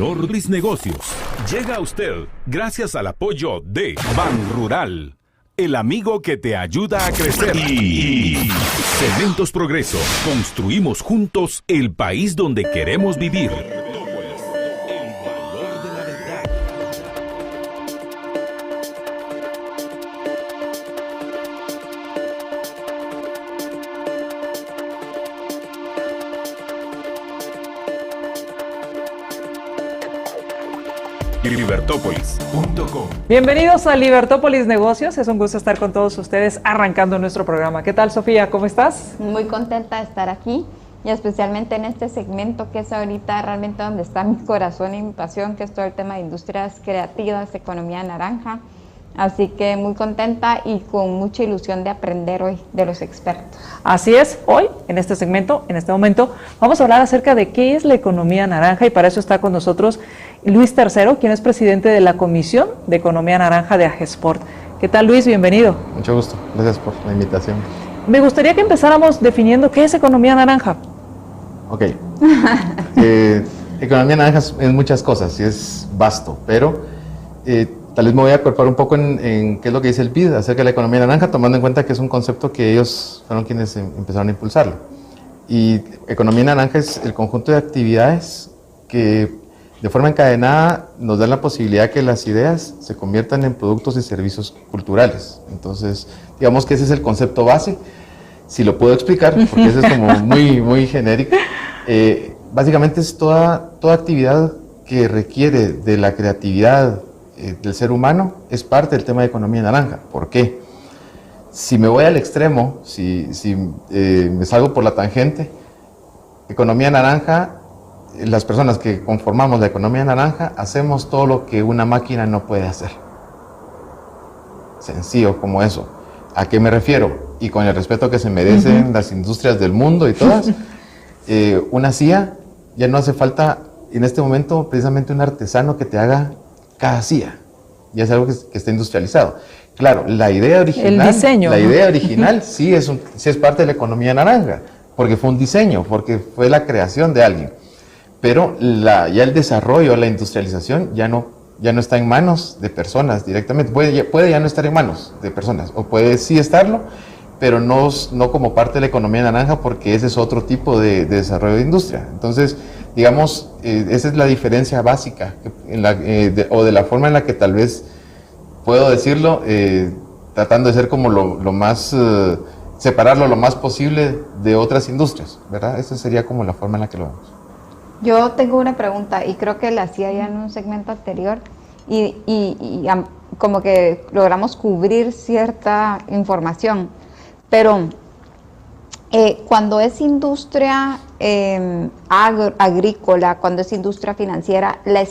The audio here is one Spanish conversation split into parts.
Mis negocios. Llega a usted gracias al apoyo de Ban Rural, el amigo que te ayuda a crecer. Y Cementos Progreso. Construimos juntos el país donde queremos vivir. Libertópolis.com. Bienvenidos a Libertópolis Negocios, es un gusto estar con todos ustedes arrancando nuestro programa. ¿Qué tal, Sofía? ¿Cómo estás? Muy contenta de estar aquí y especialmente en este segmento que es ahorita realmente donde está mi corazón y mi pasión, que es todo el tema de industrias creativas, economía naranja. Así que muy contenta y con mucha ilusión de aprender hoy de los expertos. Así es, hoy en este segmento, en este momento, vamos a hablar acerca de qué es la economía naranja y para eso está con nosotros Luis Tercero, quien es presidente de la Comisión de Economía Naranja de Agesport. ¿Qué tal, Luis? Bienvenido. Mucho gusto, gracias por la invitación. Me gustaría que empezáramos definiendo qué es economía naranja. Ok, economía naranja es muchas cosas y es vasto, pero tal vez me voy a acuerpar un poco en qué es lo que dice el BID acerca de la economía naranja, tomando en cuenta que es un concepto que ellos fueron quienes empezaron a impulsarlo. Y economía naranja es el conjunto de actividades que de forma encadenada nos dan la posibilidad que las ideas se conviertan en productos y servicios culturales. Entonces, digamos que ese es el concepto base. Si lo puedo explicar, porque ese es como muy genérico. Básicamente es toda actividad que requiere de la creatividad del ser humano, es parte del tema de economía naranja. ¿Por qué? Si me voy al extremo, si me salgo por la tangente, economía naranja, las personas que conformamos la economía naranja hacemos todo lo que una máquina no puede hacer. Sencillo como eso. ¿A qué me refiero? Y con el respeto que se merecen las industrias del mundo y todas, una CIA ya no hace falta en este momento precisamente un artesano que te haga cada CIA. Ya es algo que está industrializado. Claro, la idea original, el diseño, la idea original sí es parte de la economía naranja, porque fue un diseño, porque fue la creación de alguien. Pero ya el desarrollo, la industrialización ya no está en manos de personas directamente. Puede ya no estar en manos de personas, o puede sí estarlo, pero no como parte de la economía naranja, porque ese es otro tipo de desarrollo de industria. Entonces, digamos, esa es la diferencia básica, o de la forma en la que tal vez puedo decirlo, tratando de ser como lo más, separarlo lo más posible de otras industrias, ¿verdad? Esa sería como la forma en la que lo vemos. Yo tengo una pregunta y creo que la hacía ya en un segmento anterior y como que logramos cubrir cierta información, pero cuando es industria agrícola, cuando es industria financiera, la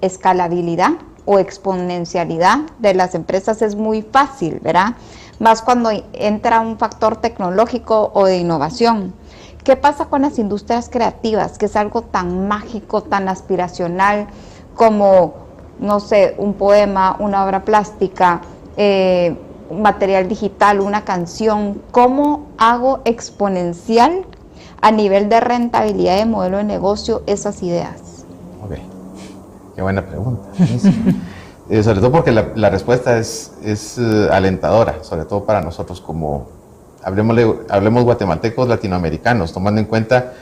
escalabilidad o exponencialidad de las empresas es muy fácil, ¿verdad? Más cuando entra un factor tecnológico o de innovación. ¿Qué pasa con las industrias creativas, que es algo tan mágico, tan aspiracional como, no sé, un poema, una obra plástica, un material digital, una canción? ¿Cómo hago exponencial a nivel de rentabilidad de modelo de negocio esas ideas? Ok, qué buena pregunta. Sobre todo porque la respuesta es alentadora, sobre todo para nosotros como... Hablemos guatemaltecos, latinoamericanos, tomando en cuenta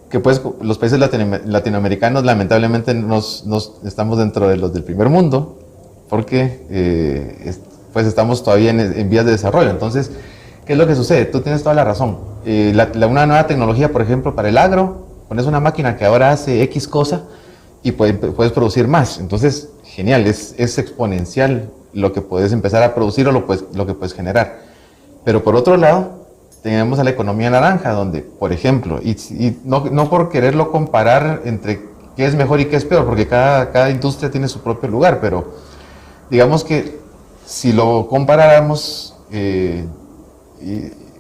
que pues los países latinoamericanos lamentablemente estamos dentro de los del primer mundo, porque pues estamos todavía en vías de desarrollo. Entonces, ¿qué es lo que sucede? Tú tienes toda la razón. Una nueva tecnología, por ejemplo, para el agro, pones una máquina que ahora hace X cosa y puedes producir más. Entonces, genial, es exponencial lo que puedes empezar a producir o lo que puedes generar. Pero por otro lado, tenemos a la economía naranja, donde, por ejemplo, y no por quererlo comparar entre qué es mejor y qué es peor, porque cada industria tiene su propio lugar, pero digamos que si lo comparáramos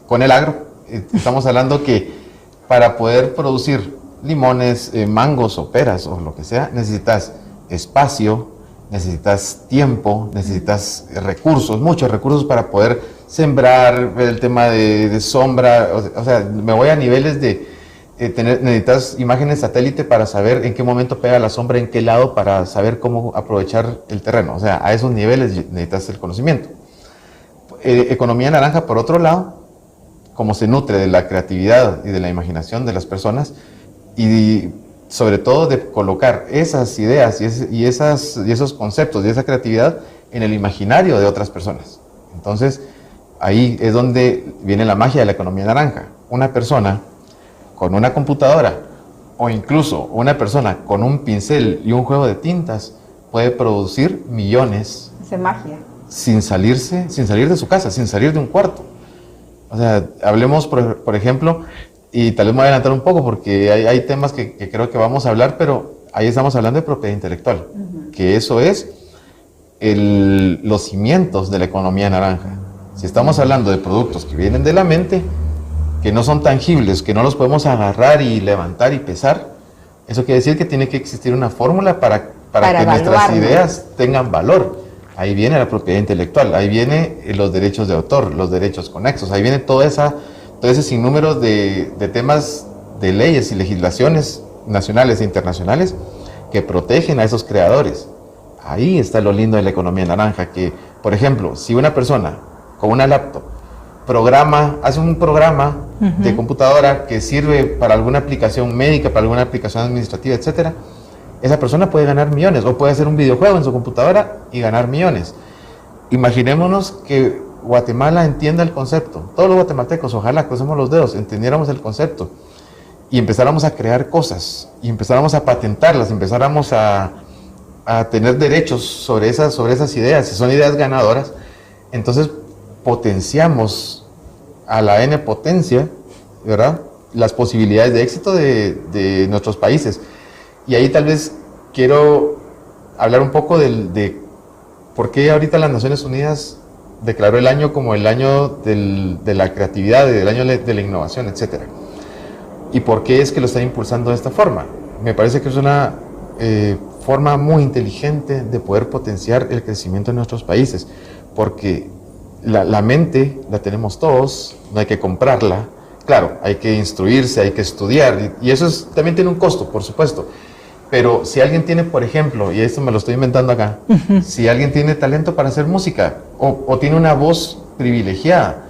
con el agro, estamos hablando que para poder producir limones, mangos o peras o lo que sea, necesitas espacio, necesitas tiempo, necesitas recursos, muchos recursos para poder sembrar, el tema de sombra, o sea, me voy a niveles necesitas imágenes satélite para saber en qué momento pega la sombra, en qué lado, para saber cómo aprovechar el terreno. O sea, a esos niveles necesitas el conocimiento. Economía naranja, por otro lado, como se nutre de la creatividad y de la imaginación de las personas, y sobre todo de colocar esas ideas y esos conceptos y esa creatividad en el imaginario de otras personas. Entonces, ahí es donde viene la magia de la economía naranja. Una persona con una computadora o incluso una persona con un pincel y un juego de tintas puede producir millones. Es magia. Sin salir de su casa, sin salir de un cuarto. O sea, hablemos, por ejemplo, y tal vez me voy a adelantar un poco porque hay temas que creo que vamos a hablar, pero ahí estamos hablando de propiedad intelectual, que eso es los cimientos de la economía naranja. Si estamos hablando de productos que vienen de la mente, que no son tangibles, que no los podemos agarrar y levantar y pesar, eso quiere decir que tiene que existir una fórmula para que nuestras ideas tengan valor. Ahí viene la propiedad intelectual, ahí viene los derechos de autor, los derechos conexos, ahí viene todo ese sinnúmero de temas de leyes y legislaciones nacionales e internacionales que protegen a esos creadores. Ahí está lo lindo de la economía naranja, que, por ejemplo, si una persona con una laptop hace un programa de computadora que sirve para alguna aplicación médica, para alguna aplicación administrativa, etcétera, esa persona puede ganar millones, o puede hacer un videojuego en su computadora y ganar millones. Imaginémonos que Guatemala entienda el concepto. Todos los guatemaltecos, ojalá crucemos los dedos, entendiéramos el concepto y empezáramos a crear cosas, y empezáramos a patentarlas, empezáramos a tener derechos sobre esas ideas. Si son ideas ganadoras, entonces potenciamos a la N potencia, ¿verdad?, las posibilidades de éxito de nuestros países. Y ahí tal vez quiero hablar un poco de por qué ahorita las Naciones Unidas declaró el año como el año de la creatividad, del año de la innovación, etc. Y por qué es que lo está impulsando de esta forma. Me parece que es una forma muy inteligente de poder potenciar el crecimiento de nuestros países, porque la mente la tenemos todos, no hay que comprarla. Claro, hay que instruirse, hay que estudiar, y eso también tiene un costo, por supuesto. Pero si alguien tiene, por ejemplo, y esto me lo estoy inventando acá, si alguien tiene talento para hacer música o tiene una voz privilegiada,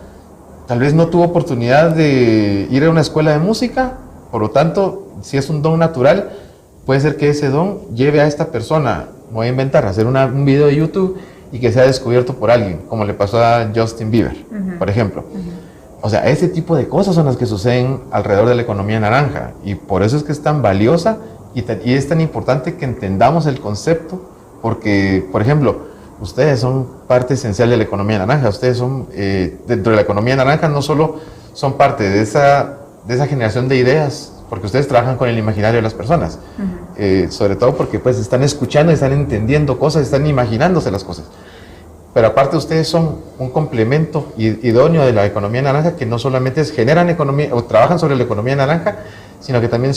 tal vez no tuvo oportunidad de ir a una escuela de música, por lo tanto, si es un don natural, puede ser que ese don lleve a esta persona, me voy a inventar, a hacer un video de YouTube y que sea descubierto por alguien, como le pasó a Justin Bieber, por ejemplo. O sea, ese tipo de cosas son las que suceden alrededor de la economía naranja, y por eso es que es tan valiosa y es tan importante que entendamos el concepto, porque, por ejemplo, ustedes son parte esencial de la economía naranja. Ustedes son, dentro de la economía naranja, no solo son parte de esa generación de ideas, porque ustedes trabajan con el imaginario de las personas, sobre todo porque pues están escuchando y están entendiendo cosas, están imaginándose las cosas. Pero aparte ustedes son un complemento idóneo de la economía naranja, que no solamente generan economía o trabajan sobre la economía naranja, sino que también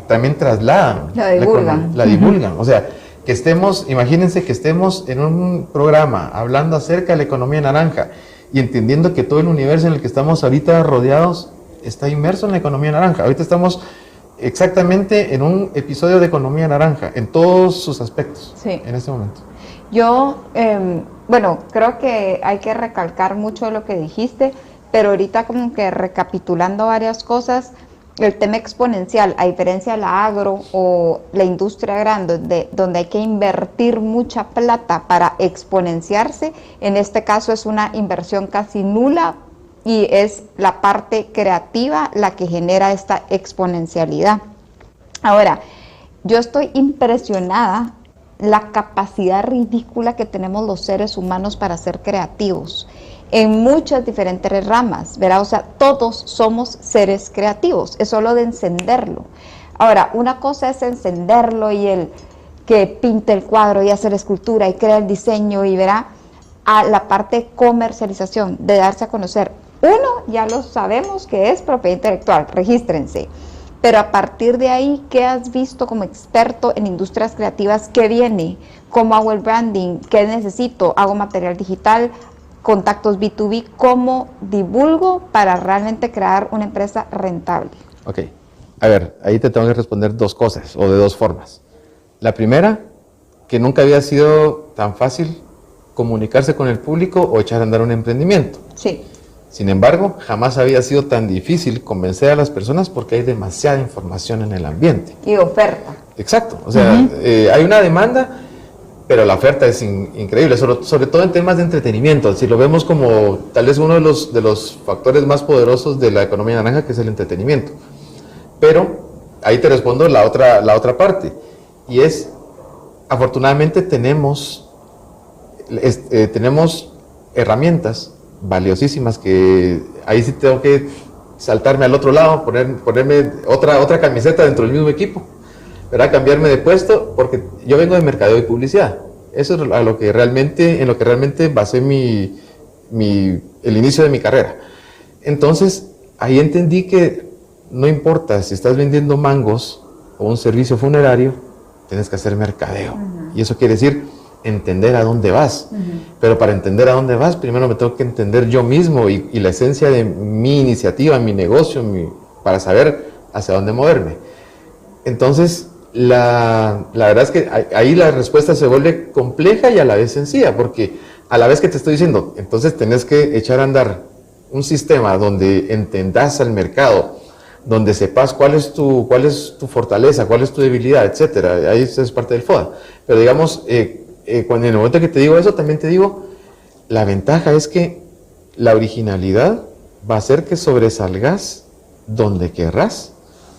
también trasladan, la divulgan. O sea, que estemos, imagínense que estemos en un programa hablando acerca de la economía naranja y entendiendo que todo el universo en el que estamos ahorita rodeados está inmerso en la economía naranja. Ahorita estamos exactamente en un episodio de economía naranja, en todos sus aspectos, sí, en este momento. Yo, bueno, creo que hay que recalcar mucho de lo que dijiste, pero ahorita como que recapitulando varias cosas, el tema exponencial, a diferencia de la agro o la industria grande, donde hay que invertir mucha plata para exponenciarse, en este caso es una inversión casi nula y es la parte creativa la que genera esta exponencialidad. Ahora, yo estoy impresionada la capacidad ridícula que tenemos los seres humanos para ser creativos en muchas diferentes ramas, ¿verdad? O sea, todos somos seres creativos, es solo de encenderlo. Ahora, una cosa es encenderlo y el que pinte el cuadro y hacer escultura y crea el diseño y verá, a la parte de comercialización, de darse a conocer. Uno, ya lo sabemos que es propiedad intelectual, regístrense. Pero a partir de ahí, ¿qué has visto como experto en industrias creativas? ¿Qué viene? ¿Cómo hago el branding? ¿Qué necesito? ¿Hago material digital? ¿Contactos B2B? ¿Cómo divulgo para realmente crear una empresa rentable? Ok, a ver, ahí te tengo que responder dos cosas, o de dos formas. La primera, que nunca había sido tan fácil comunicarse con el público o echar a andar un emprendimiento. Sí. Sin embargo, jamás había sido tan difícil convencer a las personas porque hay demasiada información en el ambiente. Y oferta. Exacto, o sea, hay una demanda, pero la oferta es increíble, sobre todo en temas de entretenimiento. Si lo vemos como tal vez uno de los factores más poderosos de la economía naranja, que es el entretenimiento. Pero ahí te respondo la otra parte, y es, afortunadamente tenemos herramientas valiosísimas que ahí sí tengo que saltarme al otro lado, ponerme otra camiseta dentro del mismo equipo, ¿verdad? Cambiarme de puesto, porque yo vengo de mercadeo y publicidad. Eso es en lo que realmente basé el inicio de mi carrera. Entonces, ahí entendí que no importa si estás vendiendo mangos o un servicio funerario, tienes que hacer mercadeo. Y eso quiere decir entender a dónde vas. Pero para entender a dónde vas, primero me tengo que entender yo mismo y la esencia de mi iniciativa, mi negocio, para saber hacia dónde moverme. Entonces, la verdad es que ahí la respuesta se vuelve compleja y a la vez sencilla, porque a la vez que te estoy diciendo, entonces tenés que echar a andar un sistema donde entendas al mercado, donde sepas cuál es tu fortaleza, cuál es tu debilidad, etcétera. Ahí es parte del FODA. Pero digamos, cuando en el momento que te digo eso, también te digo, la ventaja es que la originalidad va a hacer que sobresalgas donde querrás,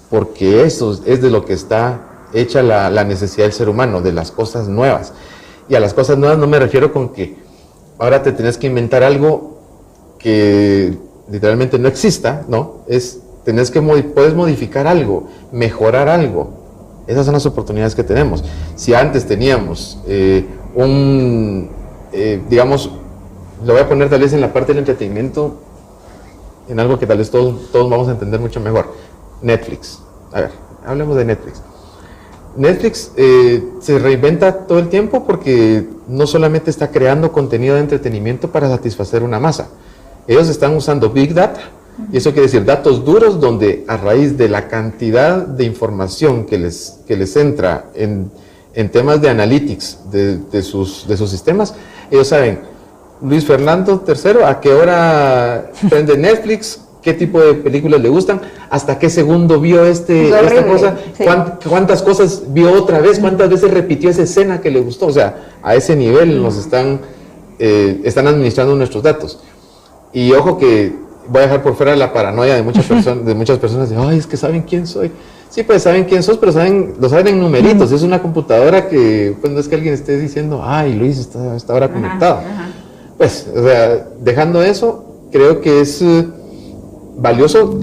porque eso es de lo que está hecha la necesidad del ser humano, de las cosas nuevas. Y a las cosas nuevas no me refiero con que ahora te tenés que inventar algo que literalmente no exista, ¿no? Puedes modificar algo, mejorar algo. Esas son las oportunidades que tenemos. Si antes teníamos digamos, lo voy a poner tal vez en la parte del entretenimiento, en algo que tal vez todos vamos a entender mucho mejor. Netflix. A ver, hablemos de Netflix. Netflix se reinventa todo el tiempo porque no solamente está creando contenido de entretenimiento para satisfacer una masa. Ellos están usando Big Data, y eso quiere decir datos duros donde a raíz de la cantidad de información que les entra en temas de analytics de sus sistemas, ellos saben, Luis Fernando III, a qué hora prende Netflix, qué tipo de películas le gustan, hasta qué segundo vio esta cosa, sí. Cuántas cosas vio otra vez, cuántas veces repitió esa escena que le gustó. O sea, a ese nivel nos están administrando nuestros datos. Y ojo que voy a dejar por fuera la paranoia de muchas personas de, ay, es que saben quién soy. Sí, pues saben quién sos, pero lo saben en numeritos. Es una computadora que, pues no es que alguien esté diciendo, ay, Luis está ahora conectado. Pues, o sea, dejando eso, creo que es valioso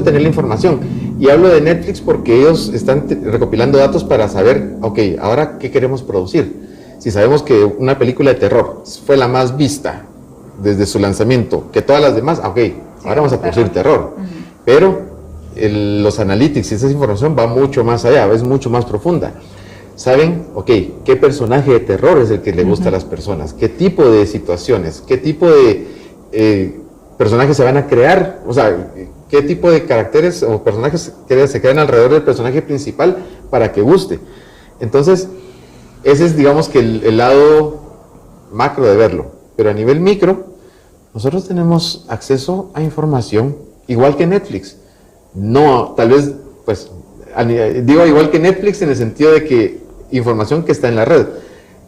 tener la información. Y hablo de Netflix porque ellos están recopilando datos para saber, ok, ahora qué queremos producir. Si sabemos que una película de terror fue la más vista desde su lanzamiento, que todas las demás, ok, ahora vamos a producir terror. Pero los analytics y esa información va mucho más allá, es mucho más profunda. Saben, ok, qué personaje de terror es el que le gusta a las personas, qué tipo de situaciones, qué tipo de personajes se van a crear, o sea, qué tipo de caracteres o personajes se crean alrededor del personaje principal para que guste. Entonces, ese es, digamos, que el lado macro de verlo. Pero a nivel micro, nosotros tenemos acceso a información igual que Netflix. No, tal vez, pues, digo igual que Netflix en el sentido de que información que está en la red.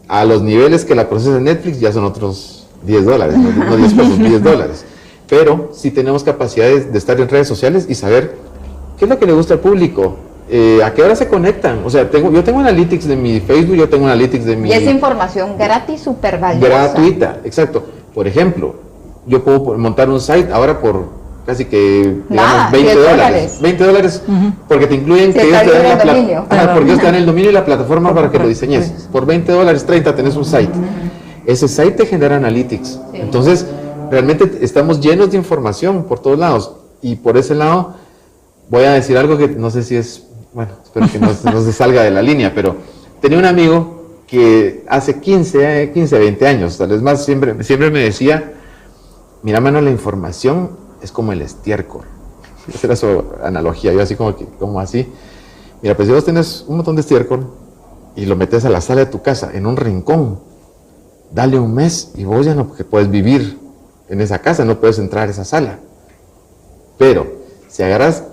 A los niveles que la procesa Netflix ya son otros $10, no 10 pesos, $10. Pero sí tenemos capacidades de estar en redes sociales y saber qué es lo que le gusta al público, a qué hora se conectan. O sea, yo tengo analytics de mi Facebook, yo tengo analytics de mi... Y es información gratis, súper valiosa. Gratuita, exacto. Por ejemplo, yo puedo montar un site ahora por casi que, digamos, $20. $20, porque te incluyen que ellos te dan el dominio. Porque ellos te dan el dominio y la plataforma para que lo diseñes. Por $20, 30 tenés un site. Ese site te genera analytics. Entonces, realmente estamos llenos de información por todos lados. Y por ese lado, voy a decir algo que no sé si es, bueno, espero que no se salga de la línea, pero tenía un amigo que hace 15, 20 años, tal vez más, siempre me decía, mira, mano, la información es como el estiércol. esa era su analogía, yo así como así. Mira, pues si vos tenés un montón de estiércol y lo metes a la sala de tu casa, en un rincón, dale un mes y vos ya no puedes vivir en esa casa, no puedes entrar a esa sala. Pero si agarras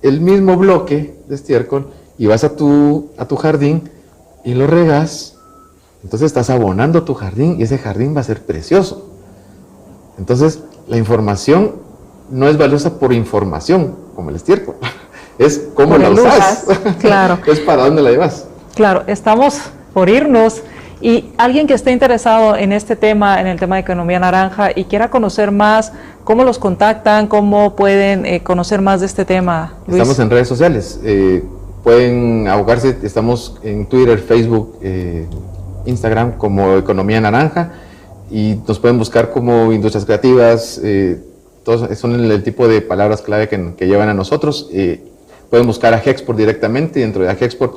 el mismo bloque de estiércol y vas a tu jardín y lo regas, entonces estás abonando tu jardín y ese jardín va a ser precioso. Entonces, la información no es valiosa por información, como el estiércol. Es cómo la usas. Claro. Es para dónde la llevas. Claro, estamos por irnos. Y alguien que esté interesado en este tema, en el tema de economía naranja, y quiera conocer más, ¿cómo los contactan? ¿Cómo pueden conocer más de este tema, Luis? Estamos en redes sociales. Pueden abocarse, estamos en Twitter, Facebook, Instagram como Economía Naranja, y nos pueden buscar como Industrias Creativas. Todos son el tipo de palabras clave que llevan a nosotros. Pueden buscar a Agexport directamente, dentro de Agexport,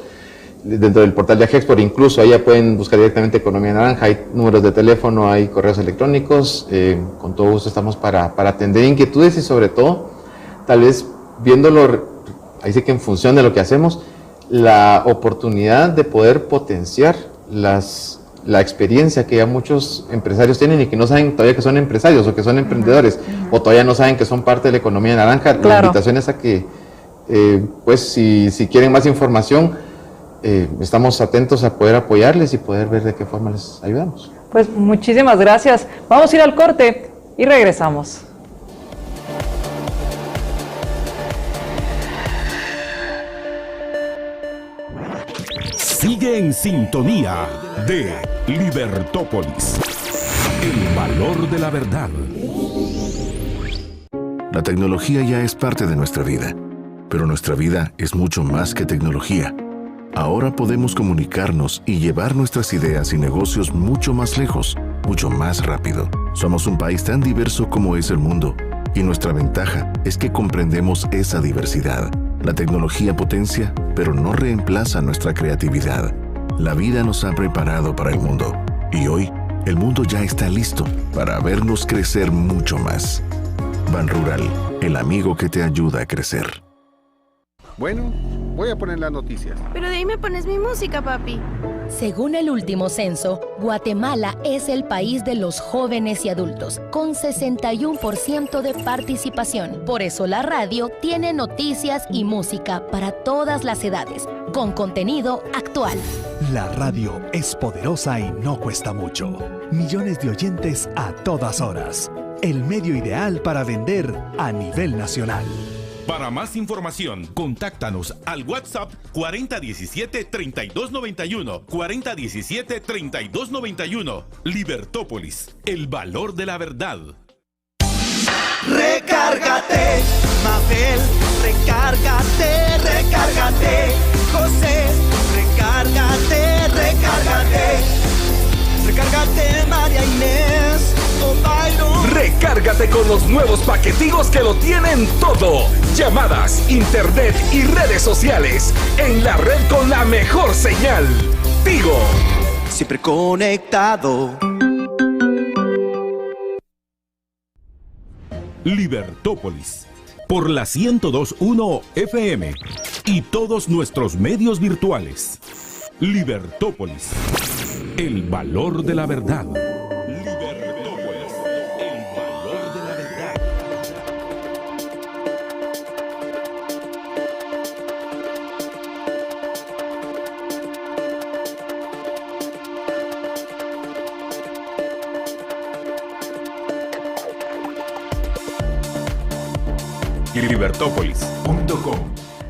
dentro del portal de Agexport, incluso ahí ya pueden buscar directamente Economía Naranja, hay números de teléfono, hay correos electrónicos, con todo gusto estamos para atender inquietudes y sobre todo, tal vez viéndolo, ahí sí que en función de lo que hacemos, la oportunidad de poder potenciar la experiencia que ya muchos empresarios tienen y que no saben todavía que son empresarios o que son emprendedores, o todavía no saben que son parte de la economía naranja. Claro. La invitación es a que, pues si quieren más información, estamos atentos a poder apoyarles y poder ver de qué forma les ayudamos. Pues muchísimas gracias. Vamos a ir al corte y regresamos. Sigue en sintonía de Libertópolis. El valor de la verdad. La tecnología ya es parte de nuestra vida, pero nuestra vida es mucho más que tecnología. Ahora podemos comunicarnos y llevar nuestras ideas y negocios mucho más lejos, mucho más rápido. Somos un país tan diverso como es el mundo, y nuestra ventaja es que comprendemos esa diversidad. La tecnología potencia, pero no reemplaza nuestra creatividad. La vida nos ha preparado para el mundo, y hoy el mundo ya está listo para vernos crecer mucho más. Banrural, el amigo que te ayuda a crecer. Bueno, voy a poner las noticias. Pero de ahí me pones mi música, papi. Según el último censo, Guatemala es el país de los jóvenes y adultos, con 61% de participación. Por eso la radio tiene noticias y música para todas las edades, con contenido actual. La radio es poderosa y no cuesta mucho. Millones de oyentes a todas horas. El medio ideal para vender a nivel nacional. Para más información, contáctanos al WhatsApp 4017-3291, 4017-3291. Libertópolis, el valor de la verdad. Recárgate, Mabel, recárgate, recárgate, José, recárgate, recárgate, recárgate, María Inés, Byron. Recárgate con los nuevos paquetigos que lo tienen todo. Llamadas, internet y redes sociales. En la red con la mejor señal. Tigo. Siempre conectado. Libertópolis, por la 102.1 FM y todos nuestros medios virtuales. Libertópolis, el valor de la verdad. Libertópolis, el valor de la verdad. Libertópolis.com.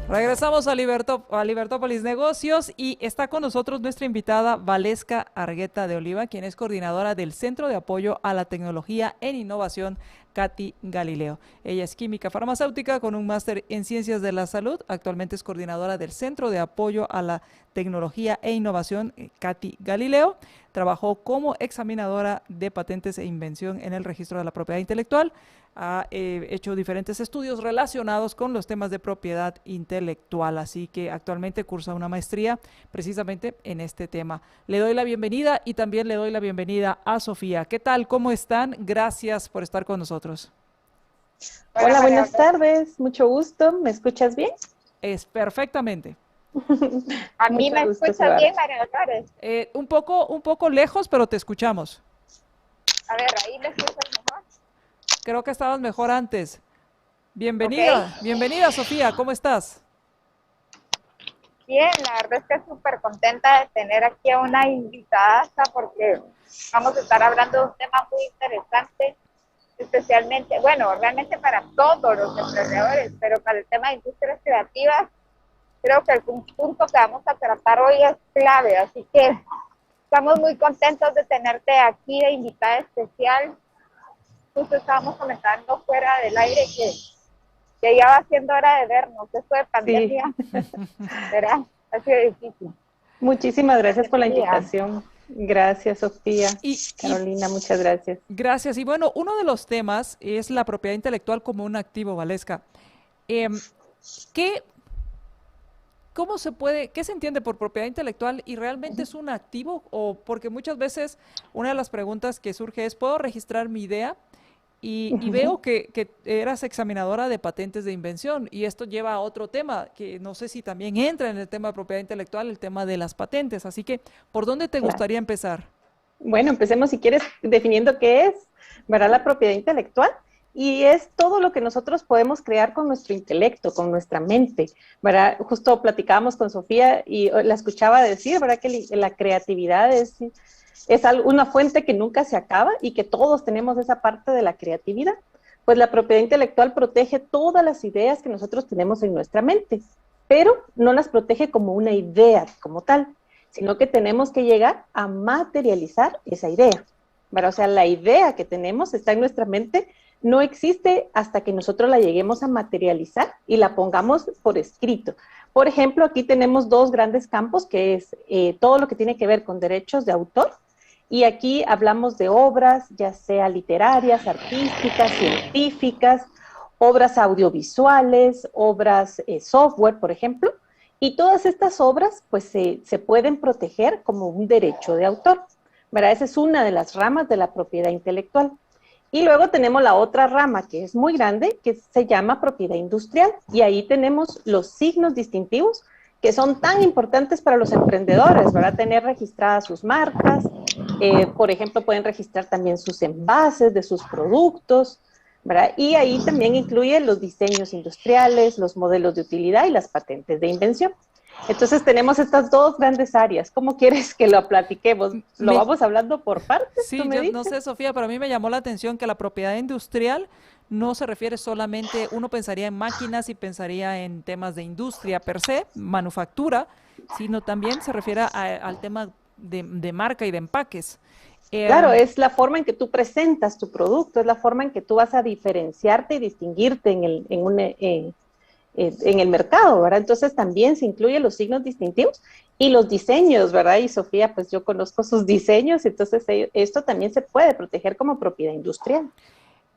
Regresamos a Libertópolis Negocios y está con nosotros nuestra invitada Valesca Argueta de Oliva, quien es coordinadora del Centro de Apoyo a la Tecnología en Innovación Katy Galileo. Ella es química farmacéutica con un máster en Ciencias de la Salud. Actualmente es coordinadora del Centro de Apoyo a la Tecnología e Innovación Katy Galileo. Trabajó como examinadora de patentes e invención en el Registro de la Propiedad Intelectual. Ha hecho diferentes estudios relacionados con los temas de propiedad intelectual, así que actualmente cursa una maestría precisamente en este tema. Le doy la bienvenida y también le doy la bienvenida a Sofía. ¿Qué tal? ¿Cómo están? Gracias por estar con nosotros. Hola, buenas tardes, mucho gusto. ¿Me escuchas bien? Es perfectamente. A mí me escuchas bien, María Dolores. Un poco lejos, pero te escuchamos. A ver, ahí me escuchas mejor. Creo que estabas mejor antes. Bienvenida, bienvenida Sofía, ¿cómo estás? Bien, la verdad es que súper contenta de tener aquí a una invitada porque vamos a estar hablando de un tema muy interesante, especialmente, bueno, realmente para todos los emprendedores, pero para el tema de industrias creativas, creo que el punto que vamos a tratar hoy es clave, así que estamos muy contentos de tenerte aquí de invitada especial. Justo estábamos comentando fuera del aire que ya va siendo hora de vernos, esto de pandemia, ¿verdad? Ha sido difícil. Muchísimas gracias por la invitación. Gracias, Sofía. Carolina, muchas gracias. Gracias. Y bueno, uno de los temas es la propiedad intelectual como un activo, Valesca. ¿Qué se entiende por propiedad intelectual y realmente es un activo? O porque muchas veces una de las preguntas que surge es, ¿puedo registrar mi idea? Y veo que eras examinadora de patentes de invención y esto lleva a otro tema que no sé si también entra en el tema de propiedad intelectual, el tema de las patentes. Así que, ¿por dónde te gustaría empezar? Bueno, empecemos si quieres definiendo qué es, ¿verdad? La propiedad intelectual. Y es todo lo que nosotros podemos crear con nuestro intelecto, con nuestra mente, ¿verdad? Justo platicábamos con Sofía y la escuchaba decir, ¿verdad? Que la creatividad es una fuente que nunca se acaba y que todos tenemos esa parte de la creatividad. Pues la propiedad intelectual protege todas las ideas que nosotros tenemos en nuestra mente, pero no las protege como una idea como tal, sino que tenemos que llegar a materializar esa idea, ¿verdad? O sea, la idea que tenemos está en nuestra mente, no existe hasta que nosotros la lleguemos a materializar y la pongamos por escrito. Por ejemplo, aquí tenemos dos grandes campos, que es todo lo que tiene que ver con derechos de autor, y aquí hablamos de obras, ya sea literarias, artísticas, científicas, obras audiovisuales, obras software, por ejemplo, y todas estas obras pues se pueden proteger como un derecho de autor, ¿verdad? Esa es una de las ramas de la propiedad intelectual. Y luego tenemos la otra rama que es muy grande, que se llama propiedad industrial, y ahí tenemos los signos distintivos que son tan importantes para los emprendedores, ¿verdad? Tener registradas sus marcas, por ejemplo, pueden registrar también sus envases de sus productos, ¿verdad? Y ahí también incluye los diseños industriales, los modelos de utilidad y las patentes de invención. Entonces tenemos estas dos grandes áreas. ¿Cómo quieres que lo platiquemos? ¿Lo vamos hablando por partes? Sí, yo no sé, Sofía, pero a mí me llamó la atención que la propiedad industrial no se refiere solamente, uno pensaría en máquinas y pensaría en temas de industria per se, manufactura, sino también se refiere al tema de marca y de empaques. Claro, es la forma en que tú presentas tu producto, es la forma en que tú vas a diferenciarte y distinguirte en el mercado, ¿verdad? Entonces también se incluyen los signos distintivos y los diseños, ¿verdad? Y Sofía, pues yo conozco sus diseños, entonces esto también se puede proteger como propiedad industrial.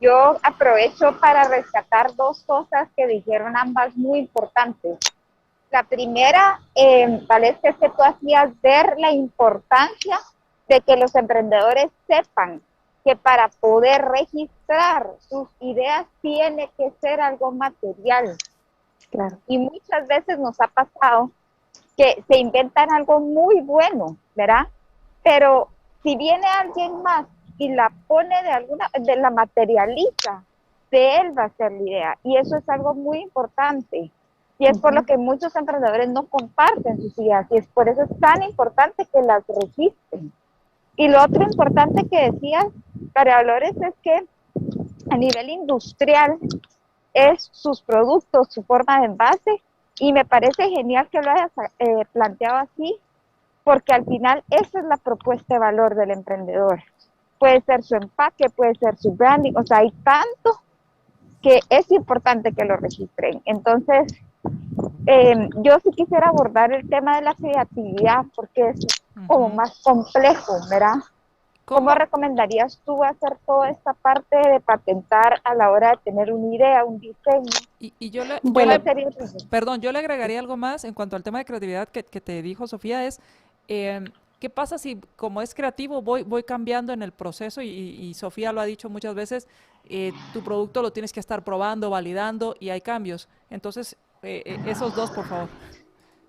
Yo aprovecho para rescatar dos cosas que dijeron ambas muy importantes. La primera, Valesca, es que tú hacías ver la importancia de que los emprendedores sepan que para poder registrar sus ideas tiene que ser algo material. Claro. Y muchas veces nos ha pasado que se inventan algo muy bueno, ¿verdad? Pero si viene alguien más y la pone de la materializa, de él va a ser la idea. Y eso es algo muy importante. Y es por lo que muchos emprendedores no comparten sus ideas. Y es por eso es tan importante que las registren. Y lo otro importante que decías, María Dolores, es que a nivel industrial es sus productos, su forma de envase. Y me parece genial que lo hayas planteado así, porque al final esa es la propuesta de valor del emprendedor. Puede ser su empaque, puede ser su branding, o sea, hay tanto que es importante que lo registren. Entonces, yo sí quisiera abordar el tema de la creatividad, porque es como más complejo, ¿verdad? ¿Cómo recomendarías tú hacer toda esta parte de patentar a la hora de tener una idea, un diseño? Y yo le agregaría algo más en cuanto al tema de creatividad que te dijo Sofía, es ¿qué pasa si como es creativo voy cambiando en el proceso? Y Sofía lo ha dicho muchas veces, tu producto lo tienes que estar probando, validando y hay cambios. Entonces, esos dos, por favor.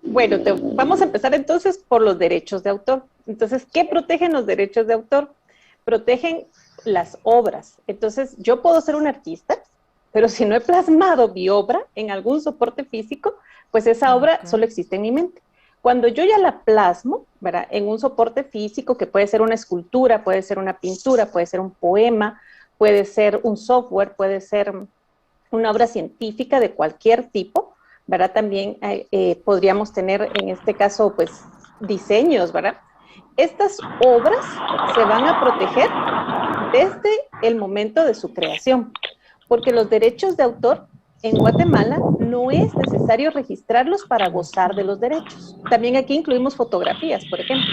Bueno, vamos a empezar entonces por los derechos de autor. Entonces, ¿qué protegen los derechos de autor? Protegen las obras. Entonces, yo puedo ser un artista, pero si no he plasmado mi obra en algún soporte físico, pues esa obra solo existe en mi mente. Cuando yo ya la plasmo, ¿verdad?, en un soporte físico, que puede ser una escultura, puede ser una pintura, puede ser un poema, puede ser un software, puede ser una obra científica de cualquier tipo, ¿verdad? También podríamos tener en este caso, pues, diseños, ¿verdad? Estas obras se van a proteger desde el momento de su creación, porque los derechos de autor en Guatemala no es necesario registrarlos para gozar de los derechos. También aquí incluimos fotografías, por ejemplo.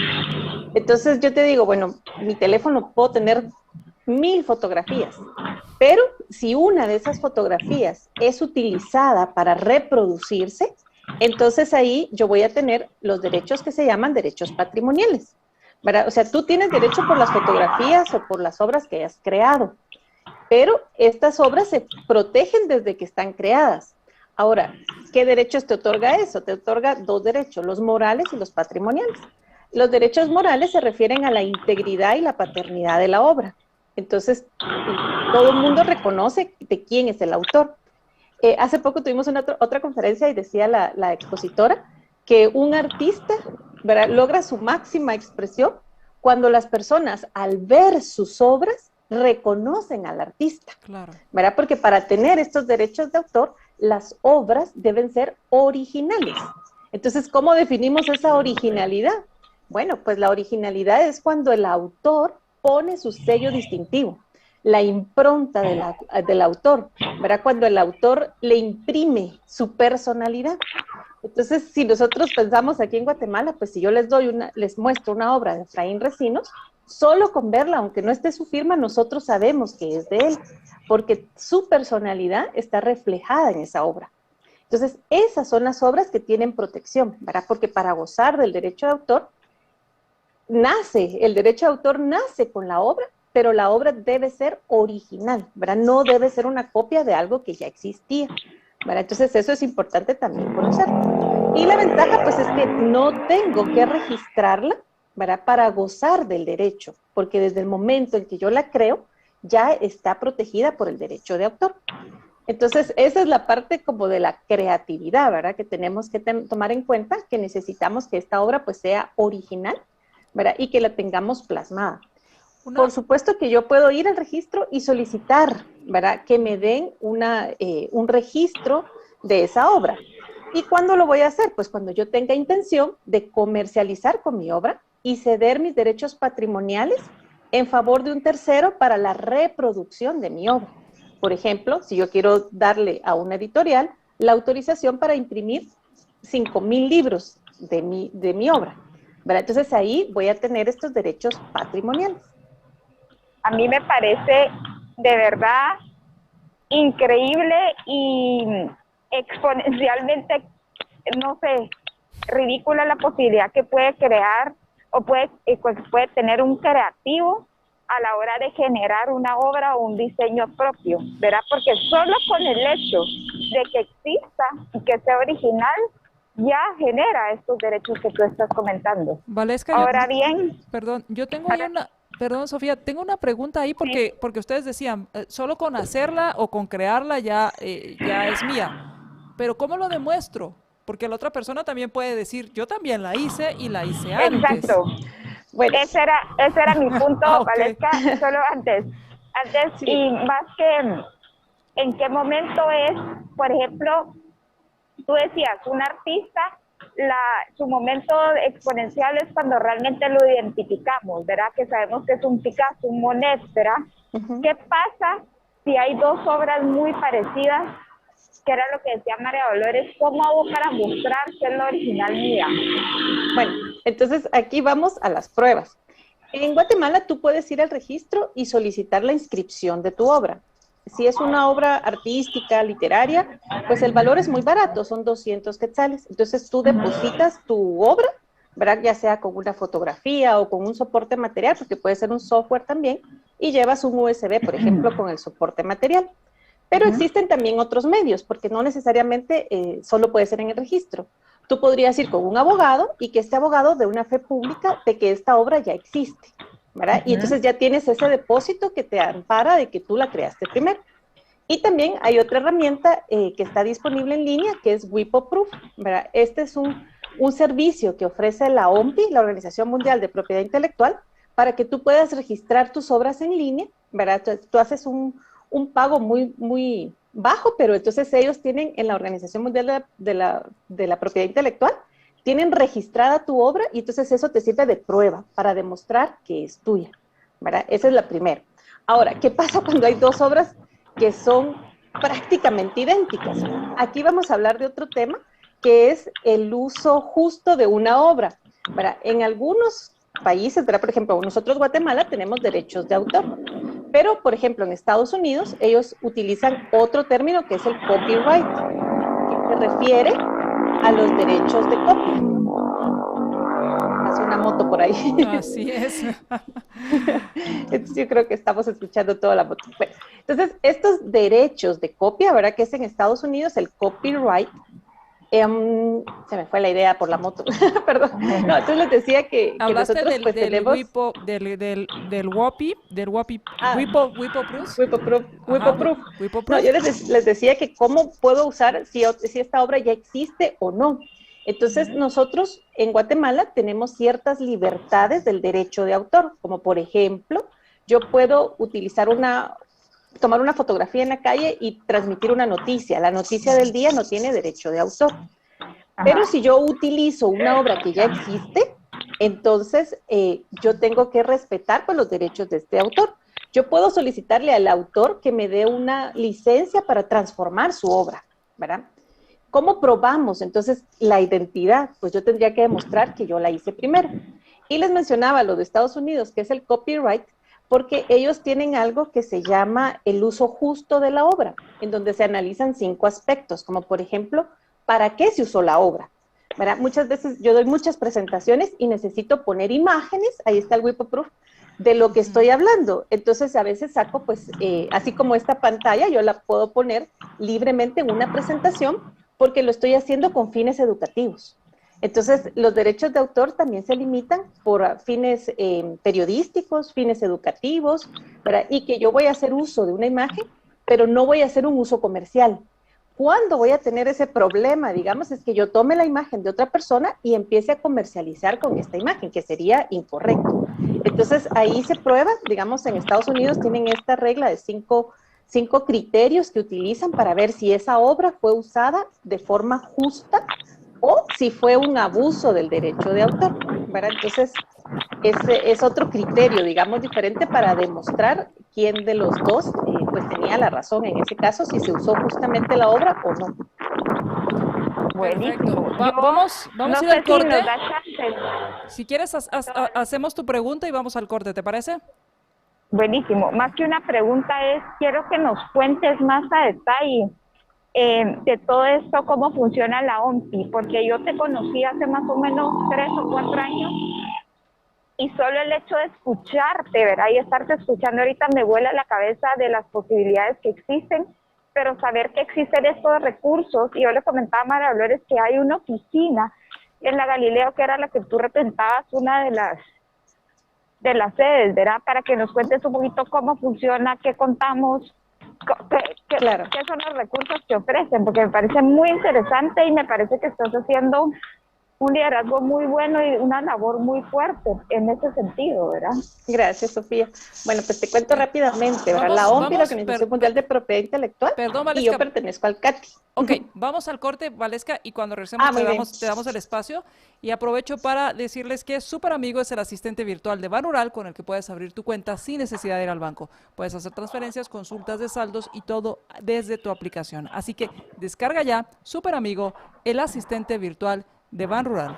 Entonces yo te digo, bueno, mi teléfono puedo tener 1000 fotografías, pero si una de esas fotografías es utilizada para reproducirse, entonces ahí yo voy a tener los derechos que se llaman derechos patrimoniales, ¿verdad? O sea, tú tienes derecho por las fotografías o por las obras que hayas creado, pero estas obras se protegen desde que están creadas. Ahora, ¿qué derechos te otorga eso? Te otorga 2 derechos, los morales y los patrimoniales. Los derechos morales se refieren a la integridad y la paternidad de la obra. Entonces, todo el mundo reconoce de quién es el autor. Hace poco tuvimos otra conferencia y decía la expositora que un artista, ¿verdad?, logra su máxima expresión cuando las personas, al ver sus obras, reconocen al artista. Claro. ¿Verdad? Porque para tener estos derechos de autor, las obras deben ser originales. Entonces, ¿cómo definimos esa originalidad? Bueno, pues la originalidad es cuando el autor pone su sello distintivo, la impronta del autor, ¿verdad? Cuando el autor le imprime su personalidad. Entonces, si nosotros pensamos aquí en Guatemala, pues si yo les muestro una obra de Efraín Recinos, solo con verla, aunque no esté su firma, nosotros sabemos que es de él, porque su personalidad está reflejada en esa obra. Entonces, esas son las obras que tienen protección, ¿verdad? Porque para gozar del derecho de autor, el derecho de autor nace con la obra, pero la obra debe ser original, ¿verdad? No debe ser una copia de algo que ya existía, ¿verdad? Entonces, eso es importante también conocerlo. Y la ventaja, pues, es que no tengo que registrarla, ¿verdad?, para gozar del derecho, porque desde el momento en que yo la creo, ya está protegida por el derecho de autor. Entonces, esa es la parte como de la creatividad, ¿verdad?, que tenemos que tomar en cuenta, que necesitamos que esta obra, pues, sea original, ¿verdad?, y que la tengamos plasmada. Por supuesto que yo puedo ir al registro y solicitar, ¿verdad?, que me den un registro de esa obra. ¿Y cuándo lo voy a hacer? Pues cuando yo tenga intención de comercializar con mi obra y ceder mis derechos patrimoniales en favor de un tercero para la reproducción de mi obra. Por ejemplo, si yo quiero darle a una editorial la autorización para imprimir 5,000 libros de mi obra, ¿verdad? Entonces ahí voy a tener estos derechos patrimoniales. A mí me parece de verdad increíble y exponencialmente, no sé, ridícula la posibilidad que puede crear o puede tener un creativo a la hora de generar una obra o un diseño propio, ¿verdad? Porque solo con el hecho de que exista y que sea original, ya genera estos derechos que tú estás comentando. Valesca, ahora bien... Perdón, yo tengo ahí Perdón, Sofía, tengo una pregunta ahí porque ustedes decían, solo con hacerla o con crearla ya es mía. Pero ¿cómo lo demuestro? Porque la otra persona también puede decir, yo también la hice y la hice antes. Exacto. Bueno, ese era mi punto, Valesca, solo antes sí. Y más que en qué momento es, por ejemplo, tú decías, un artista, su momento exponencial es cuando realmente lo identificamos, ¿verdad? Que sabemos que es un Picasso, un Monet, ¿verdad? ¿Qué pasa si hay 2 obras muy parecidas? Que era lo que decía María Dolores, ¿cómo hago para mostrar que es la original mía? Bueno, entonces aquí vamos a las pruebas. En Guatemala tú puedes ir al registro y solicitar la inscripción de tu obra. Si es una obra artística, literaria, pues el valor es muy barato, son 200 quetzales. Entonces tú depositas tu obra, ¿verdad?, ya sea con una fotografía o con un soporte material, porque puede ser un software también, y llevas un USB, por ejemplo, con el soporte material. Pero existen también otros medios, porque no necesariamente solo puede ser en el registro. Tú podrías ir con un abogado y que este abogado dé una fe pública de que esta obra ya existe, ¿verdad? Y entonces ya tienes ese depósito que te ampara de que tú la creaste primero. Y también hay otra herramienta que está disponible en línea, que es WIPO-Proof, ¿verdad? Este es un servicio que ofrece la OMPI, la Organización Mundial de Propiedad Intelectual, para que tú puedas registrar tus obras en línea, ¿verdad? Tú haces un pago muy bajo, pero entonces ellos tienen en la Organización Mundial de la Propiedad Intelectual, tienen registrada tu obra y entonces eso te sirve de prueba para demostrar que es tuya, ¿verdad? Esa es la primera. Ahora, ¿qué pasa cuando hay dos obras que son prácticamente idénticas? Aquí vamos a hablar de otro tema, que es el uso justo de una obra, ¿verdad? En algunos países, ¿verdad? Por ejemplo, nosotros Guatemala tenemos derechos de autor, pero por ejemplo en Estados Unidos ellos utilizan otro término que es el copyright, que se refiere a los derechos de copia. Hace una moto por ahí. Así es. Entonces, yo creo que estamos escuchando toda la moto. Bueno, entonces, estos derechos de copia, ¿verdad? Que es en Estados Unidos el copyright. Se me fue la idea por la moto, perdón. No, entonces les decía que nosotros pues tenemos... del WOPI, WIPO-Proof. No, yo les decía que cómo puedo usar si esta obra ya existe o no. Entonces, nosotros en Guatemala tenemos ciertas libertades del derecho de autor, como por ejemplo, yo puedo utilizar tomar una fotografía en la calle y transmitir una noticia. La noticia del día no tiene derecho de autor. Pero si yo utilizo una obra que ya existe, entonces yo tengo que respetar pues, los derechos de este autor. Yo puedo solicitarle al autor que me dé una licencia para transformar su obra, ¿verdad? ¿Cómo probamos entonces la identidad? Pues yo tendría que demostrar que yo la hice primero. Y les mencionaba lo de Estados Unidos, que es el copyright, porque ellos tienen algo que se llama el uso justo de la obra, en donde se analizan 5 aspectos, como por ejemplo, ¿para qué se usó la obra? ¿Verdad? Muchas veces yo doy muchas presentaciones y necesito poner imágenes, ahí está el WIPO-Proof, de lo que estoy hablando. Entonces a veces saco, pues, así como esta pantalla, yo la puedo poner libremente en una presentación, porque lo estoy haciendo con fines educativos. Entonces, los derechos de autor también se limitan por fines periodísticos, fines educativos, ¿verdad? Y que yo voy a hacer uso de una imagen, pero no voy a hacer un uso comercial. ¿Cuándo voy a tener ese problema? Digamos, es que yo tome la imagen de otra persona y empiece a comercializar con esta imagen, que sería incorrecto. Entonces, ahí se prueba, digamos, en Estados Unidos tienen esta regla de 5 criterios que utilizan para ver si esa obra fue usada de forma justa o si fue un abuso del derecho de autor, ¿verdad? Entonces, ese es otro criterio, digamos, diferente para demostrar quién de los dos pues tenía la razón en ese caso, si se usó justamente la obra o no. Buenísimo. Vamos a ir al corte. Si quieres, hacemos tu pregunta y vamos al corte, ¿te parece? Buenísimo. Más que una pregunta quiero que nos cuentes más a detalle de todo esto, cómo funciona la OMPI, porque yo te conocí hace más o menos 3 o 4 años y solo el hecho de escucharte, ¿verdad? Y estarte escuchando ahorita me vuela la cabeza de las posibilidades que existen, pero saber que existen estos recursos, y yo le comentaba a María Dolores que hay una oficina en la Galileo, que era la que tú representabas, una de las sedes, ¿verdad? Para que nos cuentes un poquito cómo funciona, qué contamos, qué son los recursos que ofrecen, porque me parece muy interesante y me parece que estás haciendo un liderazgo muy bueno y una labor muy fuerte en ese sentido, ¿verdad? Gracias, Sofía. Bueno, pues te cuento rápidamente, ¿verdad? La OMPI, la Organización Mundial de Propiedad Intelectual, y yo pertenezco al CATI. Ok, vamos al corte, Valesca, y cuando regresemos te damos el espacio. Y aprovecho para decirles que Súper Amigo es el asistente virtual de Banrural con el que puedes abrir tu cuenta sin necesidad de ir al banco. Puedes hacer transferencias, consultas de saldos y todo desde tu aplicación. Así que descarga ya Súper Amigo, el asistente virtual de Banrural.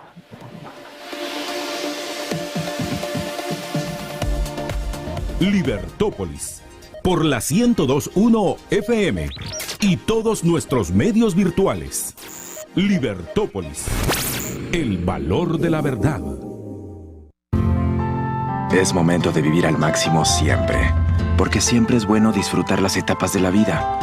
Libertópolis, por la 102.1 FM y todos nuestros medios virtuales. Libertópolis, el valor de la verdad. Es momento de vivir al máximo siempre. porque siempre es bueno disfrutar las etapas de la vida.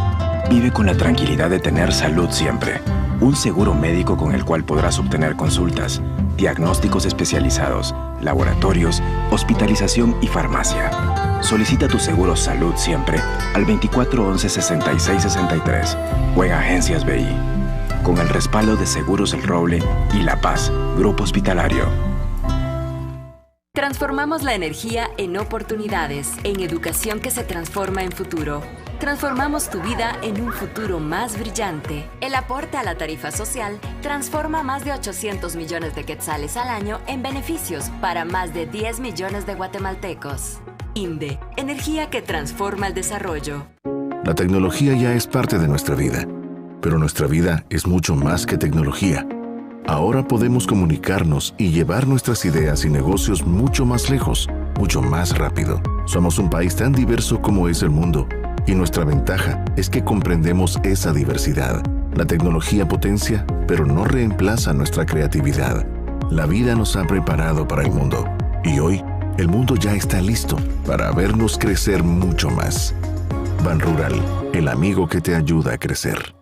Vive con la tranquilidad de tener salud siempre. Un seguro médico con el cual podrás obtener consultas, diagnósticos especializados, laboratorios, hospitalización y farmacia. Solicita tu seguro Salud Siempre al 2411-6663 o en Agencias BI. Con el respaldo de Seguros El Roble y La Paz, Grupo Hospitalario. Transformamos la energía en oportunidades, en educación que se transforma en futuro. Transformamos tu vida en un futuro más brillante. El aporte a la tarifa social transforma más de 800 millones de quetzales al año en beneficios para más de 10 millones de guatemaltecos. INDE, energía que transforma el desarrollo. La tecnología ya es parte de nuestra vida, pero nuestra vida es mucho más que tecnología. Ahora podemos comunicarnos y llevar nuestras ideas y negocios mucho más lejos, mucho más rápido. Somos un país tan diverso como es el mundo, y nuestra ventaja es que comprendemos esa diversidad. La tecnología potencia, pero no reemplaza nuestra creatividad. La vida nos ha preparado para el mundo, y hoy el mundo ya está listo para vernos crecer mucho más. Banrural, el amigo que te ayuda a crecer.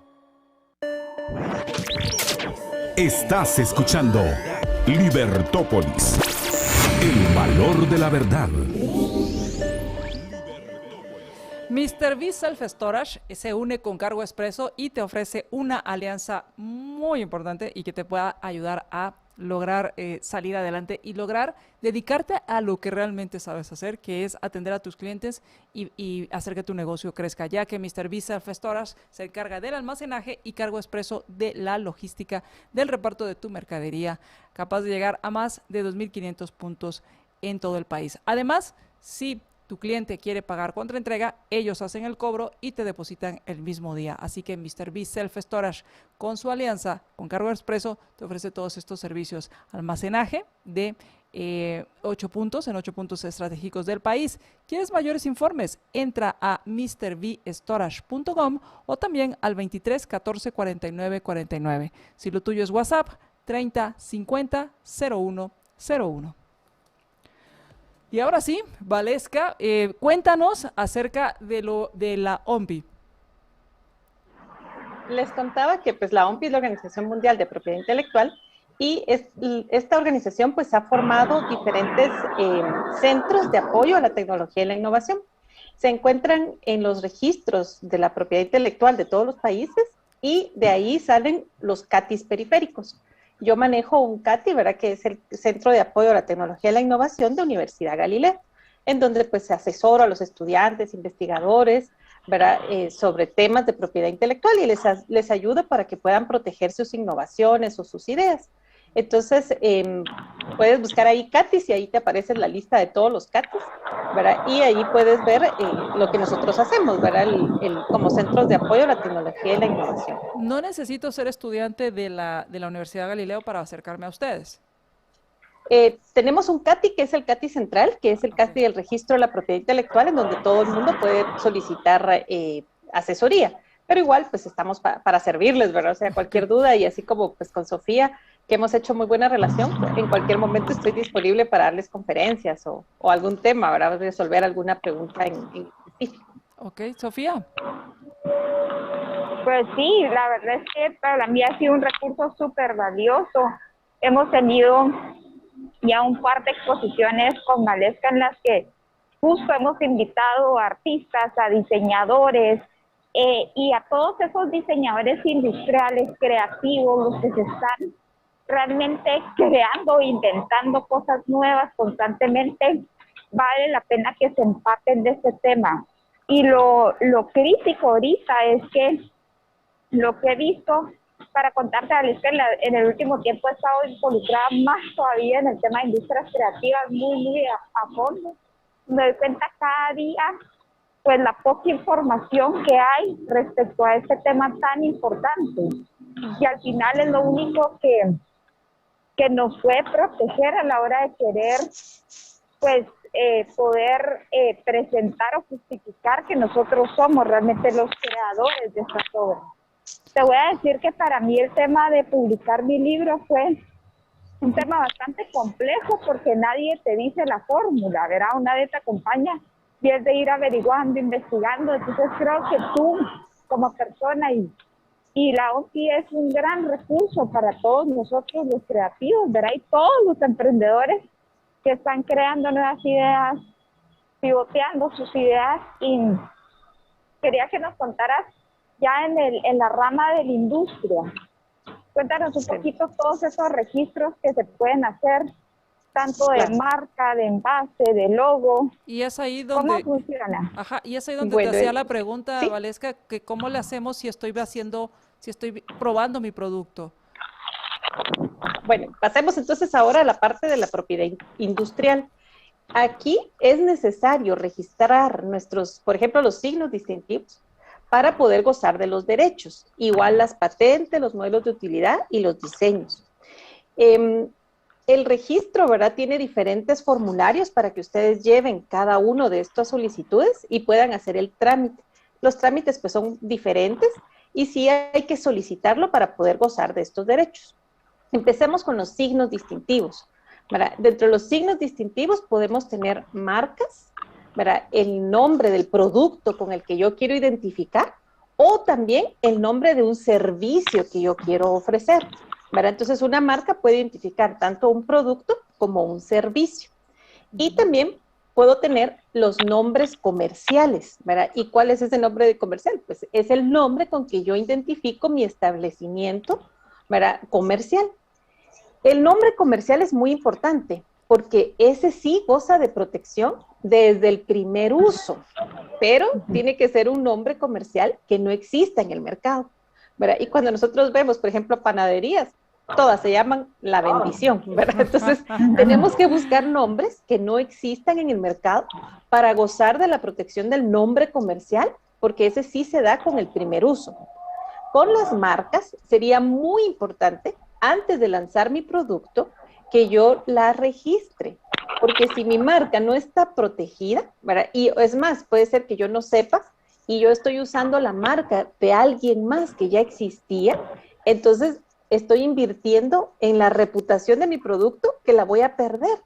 Estás escuchando Libertópolis, el valor de la verdad. Mr. V Self Storage se une con Cargo Expreso y te ofrece una alianza muy importante y que te pueda ayudar a lograr salir adelante y lograr dedicarte a lo que realmente sabes hacer, que es atender a tus clientes y hacer que tu negocio crezca, ya que Mr. V Self Storage se encarga del almacenaje y Cargo Expreso de la logística del reparto de tu mercadería, capaz de llegar a más de 2.500 puntos en todo el país. Además, si tu cliente quiere pagar contra entrega, ellos hacen el cobro y te depositan el mismo día. Así que Mr. V Self Storage, con su alianza con Cargo Expreso, te ofrece todos estos servicios. Almacenaje de 8 puntos en 8 puntos estratégicos del país. ¿Quieres mayores informes? Entra a mrvstorage.com o también al 23 14 49 49. Si lo tuyo es WhatsApp, 30 50 01 01. Y ahora sí, Valesca, cuéntanos acerca de la OMPI. Les contaba que pues, la OMPI es la Organización Mundial de Propiedad Intelectual y esta organización pues, ha formado diferentes centros de apoyo a la tecnología y la innovación. Se encuentran en los registros de la propiedad intelectual de todos los países y de ahí salen los CATIs periféricos. Yo manejo un CATI, ¿verdad? Que es el Centro de Apoyo a la Tecnología y la Innovación de Universidad Galilea, en donde pues se asesora a los estudiantes, investigadores, ¿verdad? Sobre temas de propiedad intelectual y les ayuda para que puedan proteger sus innovaciones o sus ideas. Entonces, puedes buscar ahí CATIs y ahí te aparece la lista de todos los CATIs, ¿verdad? Y ahí puedes ver lo que nosotros hacemos, ¿verdad? Como centros de apoyo a la tecnología y la innovación. No necesito ser estudiante de la Universidad Galileo para acercarme a ustedes. Tenemos un CATI que es el CATI central, que es el CATI del registro de la propiedad intelectual, en donde todo el mundo puede solicitar asesoría. Pero igual, pues estamos para servirles, ¿verdad? O sea, cualquier duda y así como pues con Sofía, que hemos hecho muy buena relación, pues, en cualquier momento estoy disponible para darles conferencias o algún tema, ¿verdad? Resolver alguna pregunta en específico. Ok, Sofía. Pues sí, la verdad es que para mí ha sido un recurso súper valioso. Hemos tenido ya un par de exposiciones con Valesca en las que justo hemos invitado a artistas, a diseñadores, y a todos esos diseñadores industriales, creativos, los que se están realmente creando, inventando cosas nuevas constantemente, vale la pena que se empapen de este tema. Y lo crítico ahorita es que lo que he visto, para contarte, Valesca, en el último tiempo he estado involucrada más todavía en el tema de industrias creativas, muy a fondo. Me doy cuenta cada día pues la poca información que hay respecto a este tema tan importante. Y al final es lo único que nos puede proteger a la hora de querer pues poder presentar o justificar que nosotros somos realmente los creadores de estas obras. Te voy a decir que para mí el tema de publicar mi libro fue un tema bastante complejo porque nadie te dice la fórmula, ¿verdad? Nadie te acompaña y es de ir averiguando, investigando. Entonces creo que tú como persona y la OMPI es un gran recurso para todos nosotros los creativos, ¿verdad? Y todos los emprendedores que están creando nuevas ideas, pivoteando sus ideas. Y quería que nos contaras ya en la rama de la industria. Cuéntanos un poquito todos esos registros que se pueden hacer, tanto de marca, de envase, de logo. Y es ahí donde... ¿Cómo funciona? Ajá, y es ahí donde te hacía la pregunta, ¿sí? Valesca, que cómo le hacemos si estoy probando mi producto. Bueno, pasemos entonces ahora a la parte de la propiedad industrial. Aquí es necesario registrar nuestros, por ejemplo, los signos distintivos para poder gozar de los derechos. Igual las patentes, los modelos de utilidad y los diseños. El registro, ¿verdad? Tiene diferentes formularios para que ustedes lleven cada uno de estas solicitudes y puedan hacer el trámite. Los trámites pues son diferentes y sí hay que solicitarlo para poder gozar de estos derechos. Empecemos con los signos distintivos, ¿verdad? Dentro de los signos distintivos podemos tener marcas, ¿verdad? El nombre del producto con el que yo quiero identificar o también el nombre de un servicio que yo quiero ofrecer, ¿verdad? Entonces una marca puede identificar tanto un producto como un servicio. Y también puedo tener los nombres comerciales, ¿verdad? ¿Y cuál es ese nombre de comercial? Pues es el nombre con que yo identifico mi establecimiento, ¿verdad? Comercial. El nombre comercial es muy importante porque ese sí goza de protección desde el primer uso, pero tiene que ser un nombre comercial que no exista en el mercado, ¿verdad? Y cuando nosotros vemos, por ejemplo, panaderías, todas se llaman La Bendición, ¿verdad? Entonces, tenemos que buscar nombres que no existan en el mercado para gozar de la protección del nombre comercial, porque ese sí se da con el primer uso. Con las marcas, sería muy importante, antes de lanzar mi producto, que yo la registre, porque si mi marca no está protegida, ¿verdad? Y es más, puede ser que yo no sepa y yo estoy usando la marca de alguien más que ya existía, entonces estoy invirtiendo en la reputación de mi producto que la voy a perder,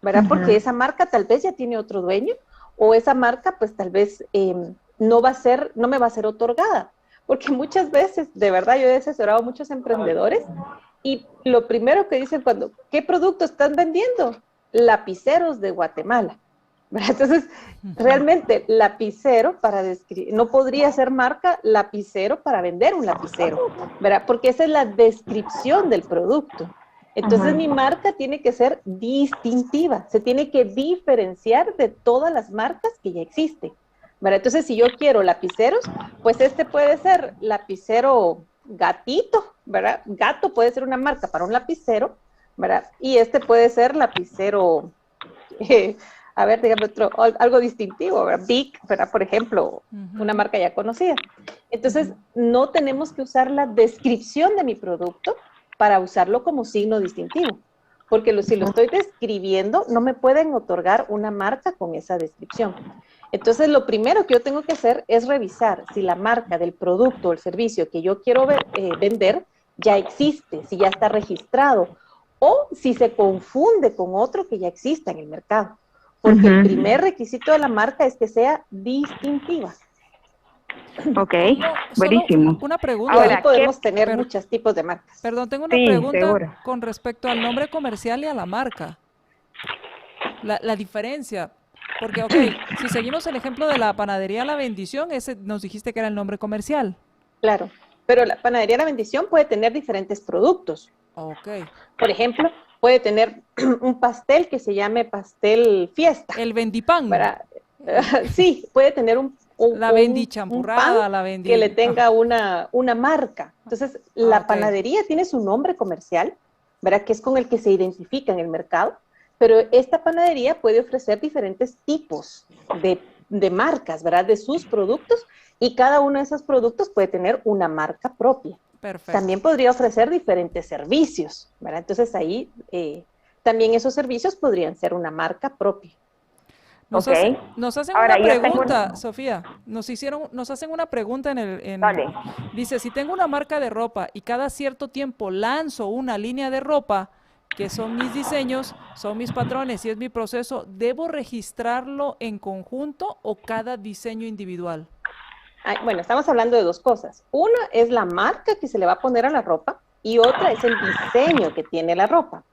¿verdad? Porque esa marca tal vez ya tiene otro dueño o esa marca pues tal vez no me va a ser otorgada, porque muchas veces, de verdad, yo he asesorado a muchos emprendedores y lo primero que dicen cuando, ¿qué producto están vendiendo? Lapiceros de Guatemala, ¿verdad? Entonces, realmente, lapicero, no podría ser marca lapicero para vender un lapicero, ¿verdad? Porque esa es la descripción del producto. Entonces, mi marca tiene que ser distintiva, se tiene que diferenciar de todas las marcas que ya existen, ¿verdad? Entonces, si yo quiero lapiceros, pues este puede ser lapicero Gatito, ¿verdad? Gato puede ser una marca para un lapicero, ¿verdad? Y este puede ser lapicero, a ver, dígame algo distintivo, ¿verdad? Bic, ¿verdad? Por ejemplo, una marca ya conocida. Entonces, no tenemos que usar la descripción de mi producto para usarlo como signo distintivo, porque si lo estoy describiendo, no me pueden otorgar una marca con esa descripción. Entonces, lo primero que yo tengo que hacer es revisar si la marca del producto o el servicio que yo quiero vender ya existe, si ya está registrado, o si se confunde con otro que ya exista en el mercado. Porque el primer requisito de la marca es que sea distintiva. Ok, buenísimo. Una pregunta. Ahora podemos tener muchos tipos de marcas. Perdón, tengo una pregunta con respecto al nombre comercial y a la marca. La diferencia. Porque, ok, si seguimos el ejemplo de la panadería La Bendición, ese nos dijiste que era el nombre comercial. Claro, pero la panadería La Bendición puede tener diferentes productos. Ok. Por ejemplo, puede tener un pastel que se llame pastel fiesta. El Bendipan. Sí, puede tener la bendichampurrada, la bendi... que le tenga una marca. Entonces, la panadería tiene su nombre comercial, ¿verdad? Que es con el que se identifica en el mercado. Pero esta panadería puede ofrecer diferentes tipos de marcas, ¿verdad? De sus productos, y cada uno de esos productos puede tener una marca propia. Perfecto. También podría ofrecer diferentes servicios, ¿verdad? Entonces ahí también esos servicios podrían ser una marca propia. Nos hacen una pregunta, Sofía. Nos hacen una pregunta Vale. Dice, si tengo una marca de ropa y cada cierto tiempo lanzo una línea de ropa, que son mis diseños, son mis patrones y es mi proceso, ¿debo registrarlo en conjunto o cada diseño individual? Bueno, estamos hablando de dos cosas. Una es la marca que se le va a poner a la ropa y otra es el diseño que tiene la ropa.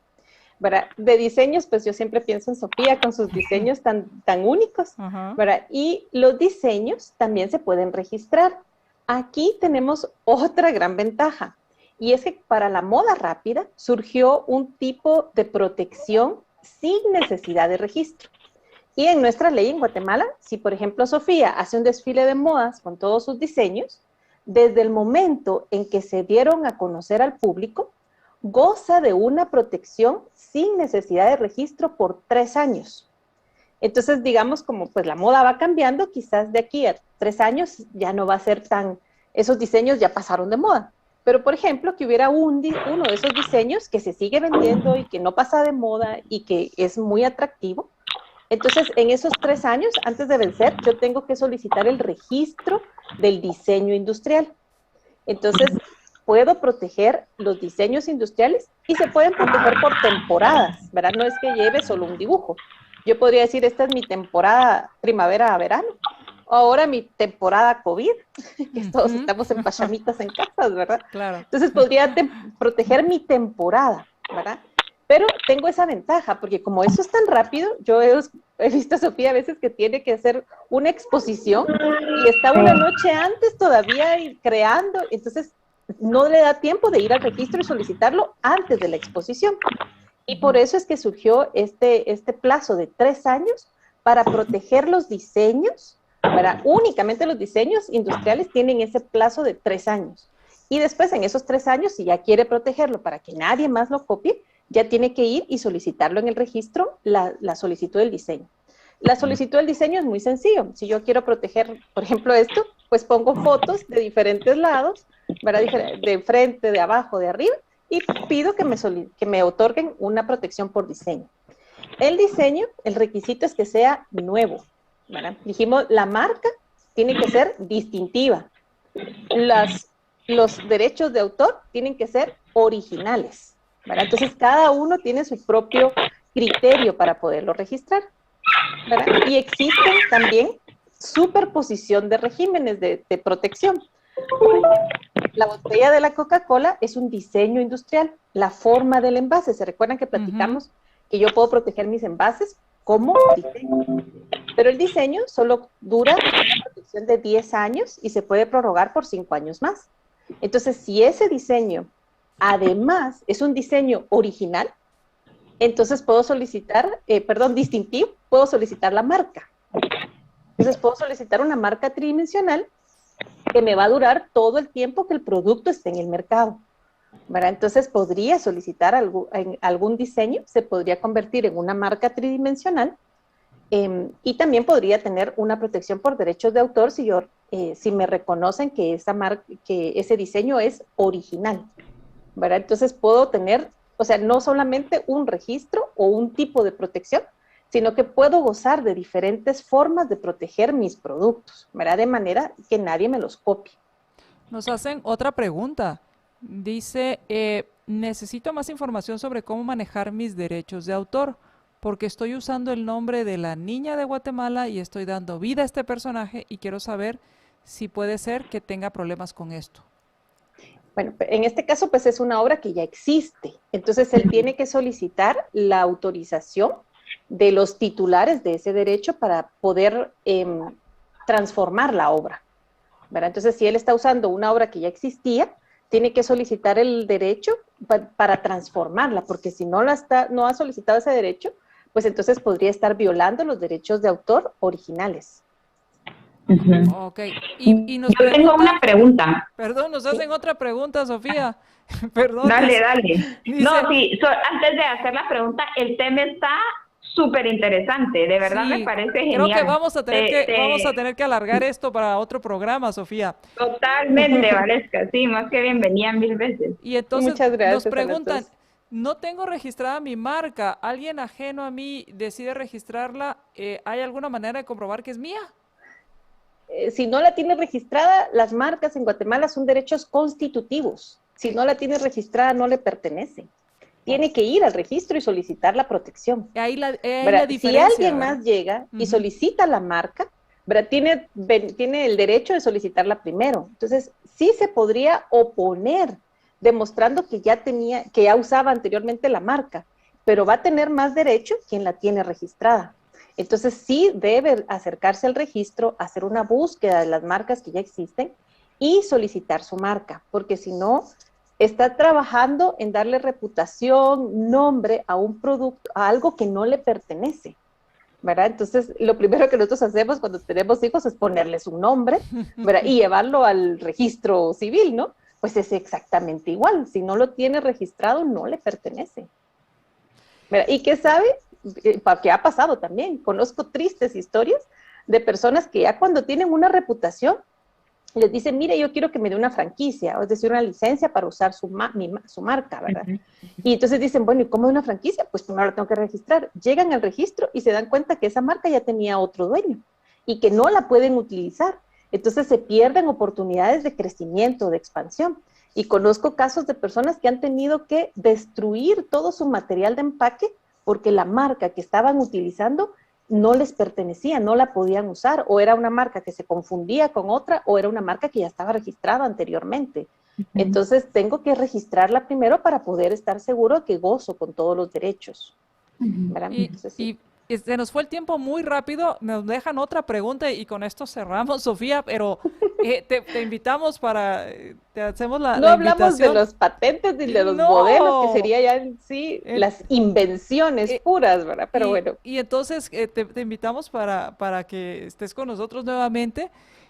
¿Verdad? De diseños, pues yo siempre pienso en Sofía con sus diseños tan únicos, ¿verdad? Y los diseños también se pueden registrar. Aquí tenemos otra gran ventaja, y es que para la moda rápida surgió un tipo de protección sin necesidad de registro. Y en nuestra ley en Guatemala, si por ejemplo Sofía hace un desfile de modas con todos sus diseños, desde el momento en que se dieron a conocer al público, goza de una protección sin necesidad de registro por 3 años. Entonces, digamos, como pues la moda va cambiando, quizás de aquí a 3 años ya no va a ser esos diseños ya pasaron de moda. Pero, por ejemplo, que hubiera uno de esos diseños que se sigue vendiendo y que no pasa de moda y que es muy atractivo. Entonces, en esos 3 años, antes de vencer, yo tengo que solicitar el registro del diseño industrial. Entonces, puedo proteger los diseños industriales y se pueden proteger por temporadas, ¿verdad? No es que lleve solo un dibujo. Yo podría decir, esta es mi temporada primavera a verano. Ahora mi temporada COVID, que todos estamos en pachamitas en casas, ¿verdad? Claro. Entonces podría proteger mi temporada, ¿verdad? Pero tengo esa ventaja, porque como eso es tan rápido, yo he visto a Sofía a veces que tiene que hacer una exposición y está una noche antes todavía creando, entonces no le da tiempo de ir al registro y solicitarlo antes de la exposición. Y por eso es que surgió este plazo de 3 años para proteger los diseños. Únicamente los diseños industriales tienen ese plazo de 3 años. Y después, en esos 3 años, si ya quiere protegerlo para que nadie más lo copie, ya tiene que ir y solicitarlo en el registro, la solicitud del diseño. La solicitud del diseño es muy sencillo. Si yo quiero proteger, por ejemplo, esto, pues pongo fotos de diferentes lados, ¿verdad? De frente, de abajo, de arriba, y pido que me otorguen una protección por diseño. El diseño, el requisito es que sea nuevo, ¿verdad? Dijimos, la marca tiene que ser distintiva. Los derechos de autor tienen que ser originales, ¿verdad? Entonces, cada uno tiene su propio criterio para poderlo registrar, ¿verdad? Y existen también superposición de regímenes de protección. La botella de la Coca-Cola es un diseño industrial, la forma del envase. ¿Se recuerdan que platicamos que yo puedo proteger mis envases como diseño? Pero el diseño solo dura una protección de 10 años y se puede prorrogar por 5 años más. Entonces, si ese diseño además es un diseño original, entonces puedo solicitar, distintivo, puedo solicitar la marca. Entonces puedo solicitar una marca tridimensional que me va a durar todo el tiempo que el producto esté en el mercado, ¿verdad? Entonces podría solicitar algún diseño, se podría convertir en una marca tridimensional y también podría tener una protección por derechos de autor si me reconocen que ese diseño es original, ¿verdad? Entonces puedo tener, o sea, no solamente un registro o un tipo de protección, sino que puedo gozar de diferentes formas de proteger mis productos, ¿verdad? De manera que nadie me los copie. Nos hacen otra pregunta. Dice, necesito más información sobre cómo manejar mis derechos de autor, porque estoy usando el nombre de la niña de Guatemala y estoy dando vida a este personaje y quiero saber si puede ser que tenga problemas con esto. Bueno, en este caso pues es una obra que ya existe, entonces él tiene que solicitar la autorización de los titulares de ese derecho para poder transformar la obra, ¿verdad? Entonces, si él está usando una obra que ya existía, tiene que solicitar el derecho para transformarla, porque si no ha solicitado ese derecho, pues entonces podría estar violando los derechos de autor originales. Ok. Y nos Yo tengo una pregunta. Perdón, nos hacen otra pregunta, Sofía. Perdón. Dale. Dice, no, sí, antes de hacer la pregunta, el tema está súper interesante, de verdad me parece genial. Creo que vamos a tener que alargar esto para otro programa, Sofía. Totalmente, Valesca, sí, más que bienvenida 1000 veces. Y entonces nos preguntan, no tengo registrada mi marca, alguien ajeno a mí decide registrarla, ¿hay alguna manera de comprobar que es mía? Si no la tiene registrada, las marcas en Guatemala son derechos constitutivos. Si no la tiene registrada, no le pertenecen. tiene que ir al registro y solicitar la protección. Ahí la diferencia. Si alguien más llega y solicita la marca, ¿verdad? Tiene el derecho de solicitarla primero. Entonces, sí se podría oponer, demostrando que ya usaba anteriormente la marca, pero va a tener más derecho quien la tiene registrada. Entonces, sí debe acercarse al registro, hacer una búsqueda de las marcas que ya existen y solicitar su marca, porque si no, está trabajando en darle reputación, nombre a un producto, a algo que no le pertenece, ¿verdad? Entonces, lo primero que nosotros hacemos cuando tenemos hijos es ponerles un nombre, ¿verdad? Y llevarlo al registro civil, ¿no? Pues es exactamente igual. Si no lo tiene registrado, no le pertenece. ¿Verdad? ¿Y qué sabe? Porque ha pasado también. Conozco tristes historias de personas que ya cuando tienen una reputación, les dicen, mire, yo quiero que me dé una franquicia, es decir, una licencia para usar su marca, ¿verdad? Y entonces dicen, bueno, ¿y cómo es una franquicia? Pues primero la tengo que registrar. Llegan al registro y se dan cuenta que esa marca ya tenía otro dueño y que no la pueden utilizar. Entonces se pierden oportunidades de crecimiento, de expansión. Y conozco casos de personas que han tenido que destruir todo su material de empaque porque la marca que estaban utilizando no les pertenecía, no la podían usar, o era una marca que se confundía con otra, o era una marca que ya estaba registrada anteriormente. Entonces, tengo que registrarla primero para poder estar seguro que gozo con todos los derechos. Entonces, sí. Y se nos fue el tiempo muy rápido, nos dejan otra pregunta y con esto cerramos, Sofía, pero te invitamos te hacemos la No hablamos de los patentes ni de los modelos, que sería ya en sí las invenciones puras, ¿verdad? Pero bueno. Y entonces te invitamos para que estés con nosotros nuevamente.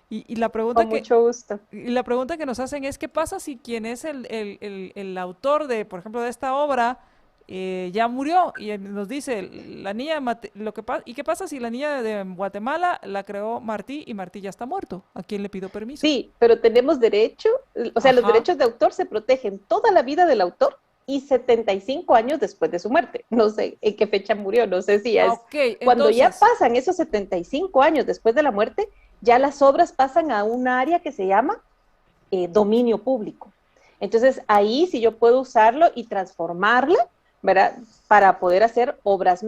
Y la pregunta con mucho gusto. Y la pregunta que nos hacen es, ¿qué pasa si quien es el autor de, por ejemplo, de esta obra, ya murió? Y nos dice, la niña, ¿y qué pasa si la niña de Guatemala la creó Martí y Martí ya está muerto? ¿A quién le pido permiso? Sí, pero tenemos derecho, o sea, los derechos de autor se protegen toda la vida del autor y 75 años después de su muerte. No sé en qué fecha murió, no sé si es. Cuando ya pasan esos 75 años después de la muerte, ya las obras pasan a un área que se llama dominio público. Entonces, ahí sí yo puedo usarlo y transformarla, ¿verdad? Para poder hacer obras,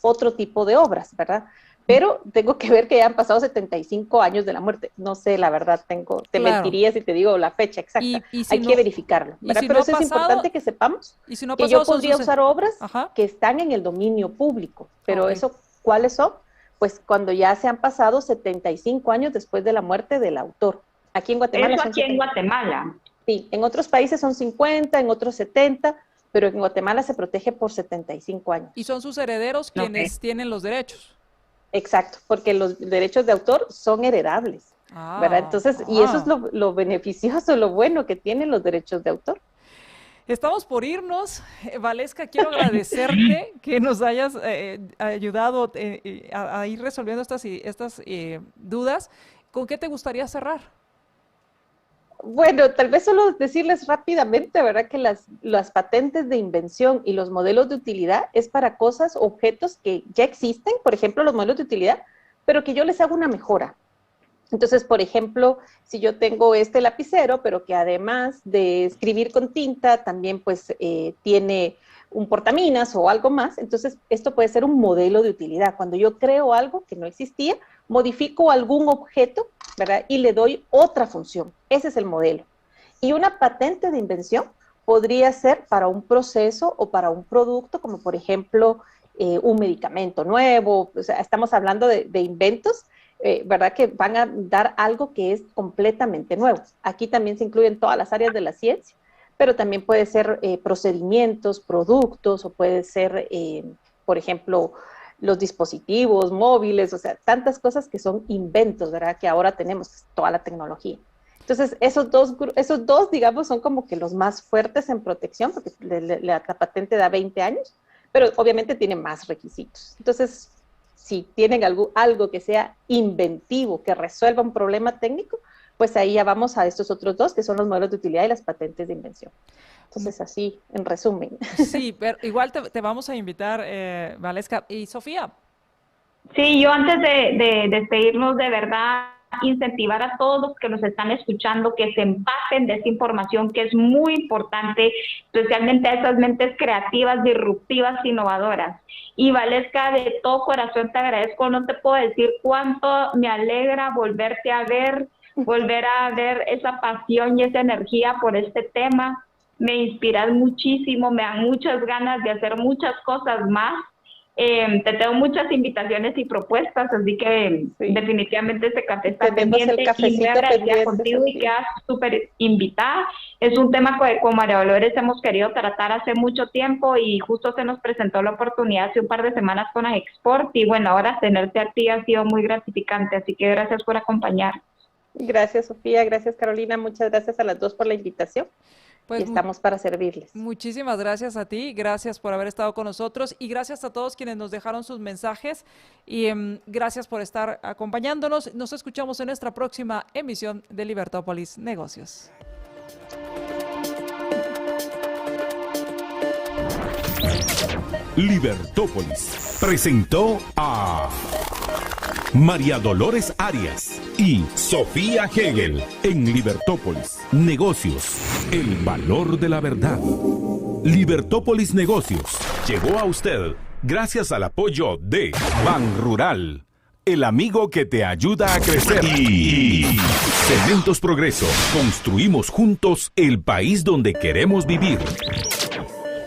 otro tipo de obras, ¿verdad? Pero tengo que ver que ya han pasado 75 años de la muerte. No sé, la verdad, te mentiría si te digo la fecha exacta. Hay que verificarlo, ¿verdad? Pero eso es importante que sepamos que yo podría usar obras que están en el dominio público. Pero eso, ¿cuáles son? Pues cuando ya se han pasado 75 años después de la muerte del autor. Aquí en Guatemala. Eso aquí en Guatemala. Sí, en otros países son 50, en otros 70, pero en Guatemala se protege por 75 años. ¿Y son sus herederos quienes tienen los derechos? Exacto, porque los derechos de autor son heredables, ¿verdad? Entonces, y eso es lo beneficioso, lo bueno que tienen los derechos de autor. Estamos por irnos. Valesca, quiero agradecerte que nos hayas ayudado a ir resolviendo estas dudas. ¿Con qué te gustaría cerrar? Bueno, tal vez solo decirles rápidamente, ¿verdad? Que las patentes de invención y los modelos de utilidad es para cosas, objetos que ya existen, por ejemplo, los modelos de utilidad, pero que yo les hago una mejora. Entonces, por ejemplo, si yo tengo este lapicero, pero que además de escribir con tinta, también pues tiene un portaminas o algo más, entonces esto puede ser un modelo de utilidad. Cuando yo creo algo que no existía, modifico algún objeto, ¿verdad? Y le doy otra función. Ese es el modelo. Y una patente de invención podría ser para un proceso o para un producto, como por ejemplo un medicamento nuevo. O sea, estamos hablando de inventos, ¿verdad? Que van a dar algo que es completamente nuevo. Aquí también se incluyen todas las áreas de la ciencia, pero también puede ser procedimientos, productos, o puede ser, por ejemplo, los dispositivos móviles, o sea, tantas cosas que son inventos, ¿verdad? Que ahora tenemos toda la tecnología. Entonces, esos dos, digamos, son como que los más fuertes en protección, porque la patente da 20 años, pero obviamente tiene más requisitos. Entonces, si tienen algo que sea inventivo, que resuelva un problema técnico, pues ahí ya vamos a estos otros dos, que son los modelos de utilidad y las patentes de invención. Entonces, así, en resumen. Sí, pero igual te vamos a invitar, Valesca. ¿Y Sofía? Sí, yo antes de despedirnos, de verdad, incentivar a todos los que nos están escuchando que se empapen de esta información que es muy importante, especialmente a esas mentes creativas, disruptivas, innovadoras. Y Valesca, de todo corazón te agradezco, no te puedo decir cuánto me alegra volverte a ver, volver a ver esa pasión y esa energía por este tema. Me inspiras muchísimo, me dan muchas ganas de hacer muchas cosas más. Te tengo muchas invitaciones y propuestas, así que definitivamente ese café está pendiente y muy agradecida contigo y quedas súper invitada. Es un tema que con María Dolores hemos querido tratar hace mucho tiempo y justo se nos presentó la oportunidad hace un par de semanas con Agexport y bueno, ahora tenerte a ti ha sido muy gratificante, así que gracias por acompañar. Gracias, Sofía, gracias, Carolina, muchas gracias a las dos por la invitación. Pues estamos para servirles. Muchísimas gracias a ti, gracias por haber estado con nosotros y gracias a todos quienes nos dejaron sus mensajes y gracias por estar acompañándonos. Nos escuchamos en nuestra próxima emisión de Libertópolis Negocios. Libertópolis presentó a María Dolores Arias y Sofía Hegel en Libertópolis Negocios, el valor de la verdad. Libertópolis Negocios llegó a usted gracias al apoyo de Banrural, el amigo que te ayuda a crecer, y Cementos Progreso. Construimos juntos el país donde queremos vivir.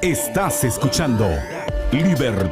Estás escuchando Libertópolis.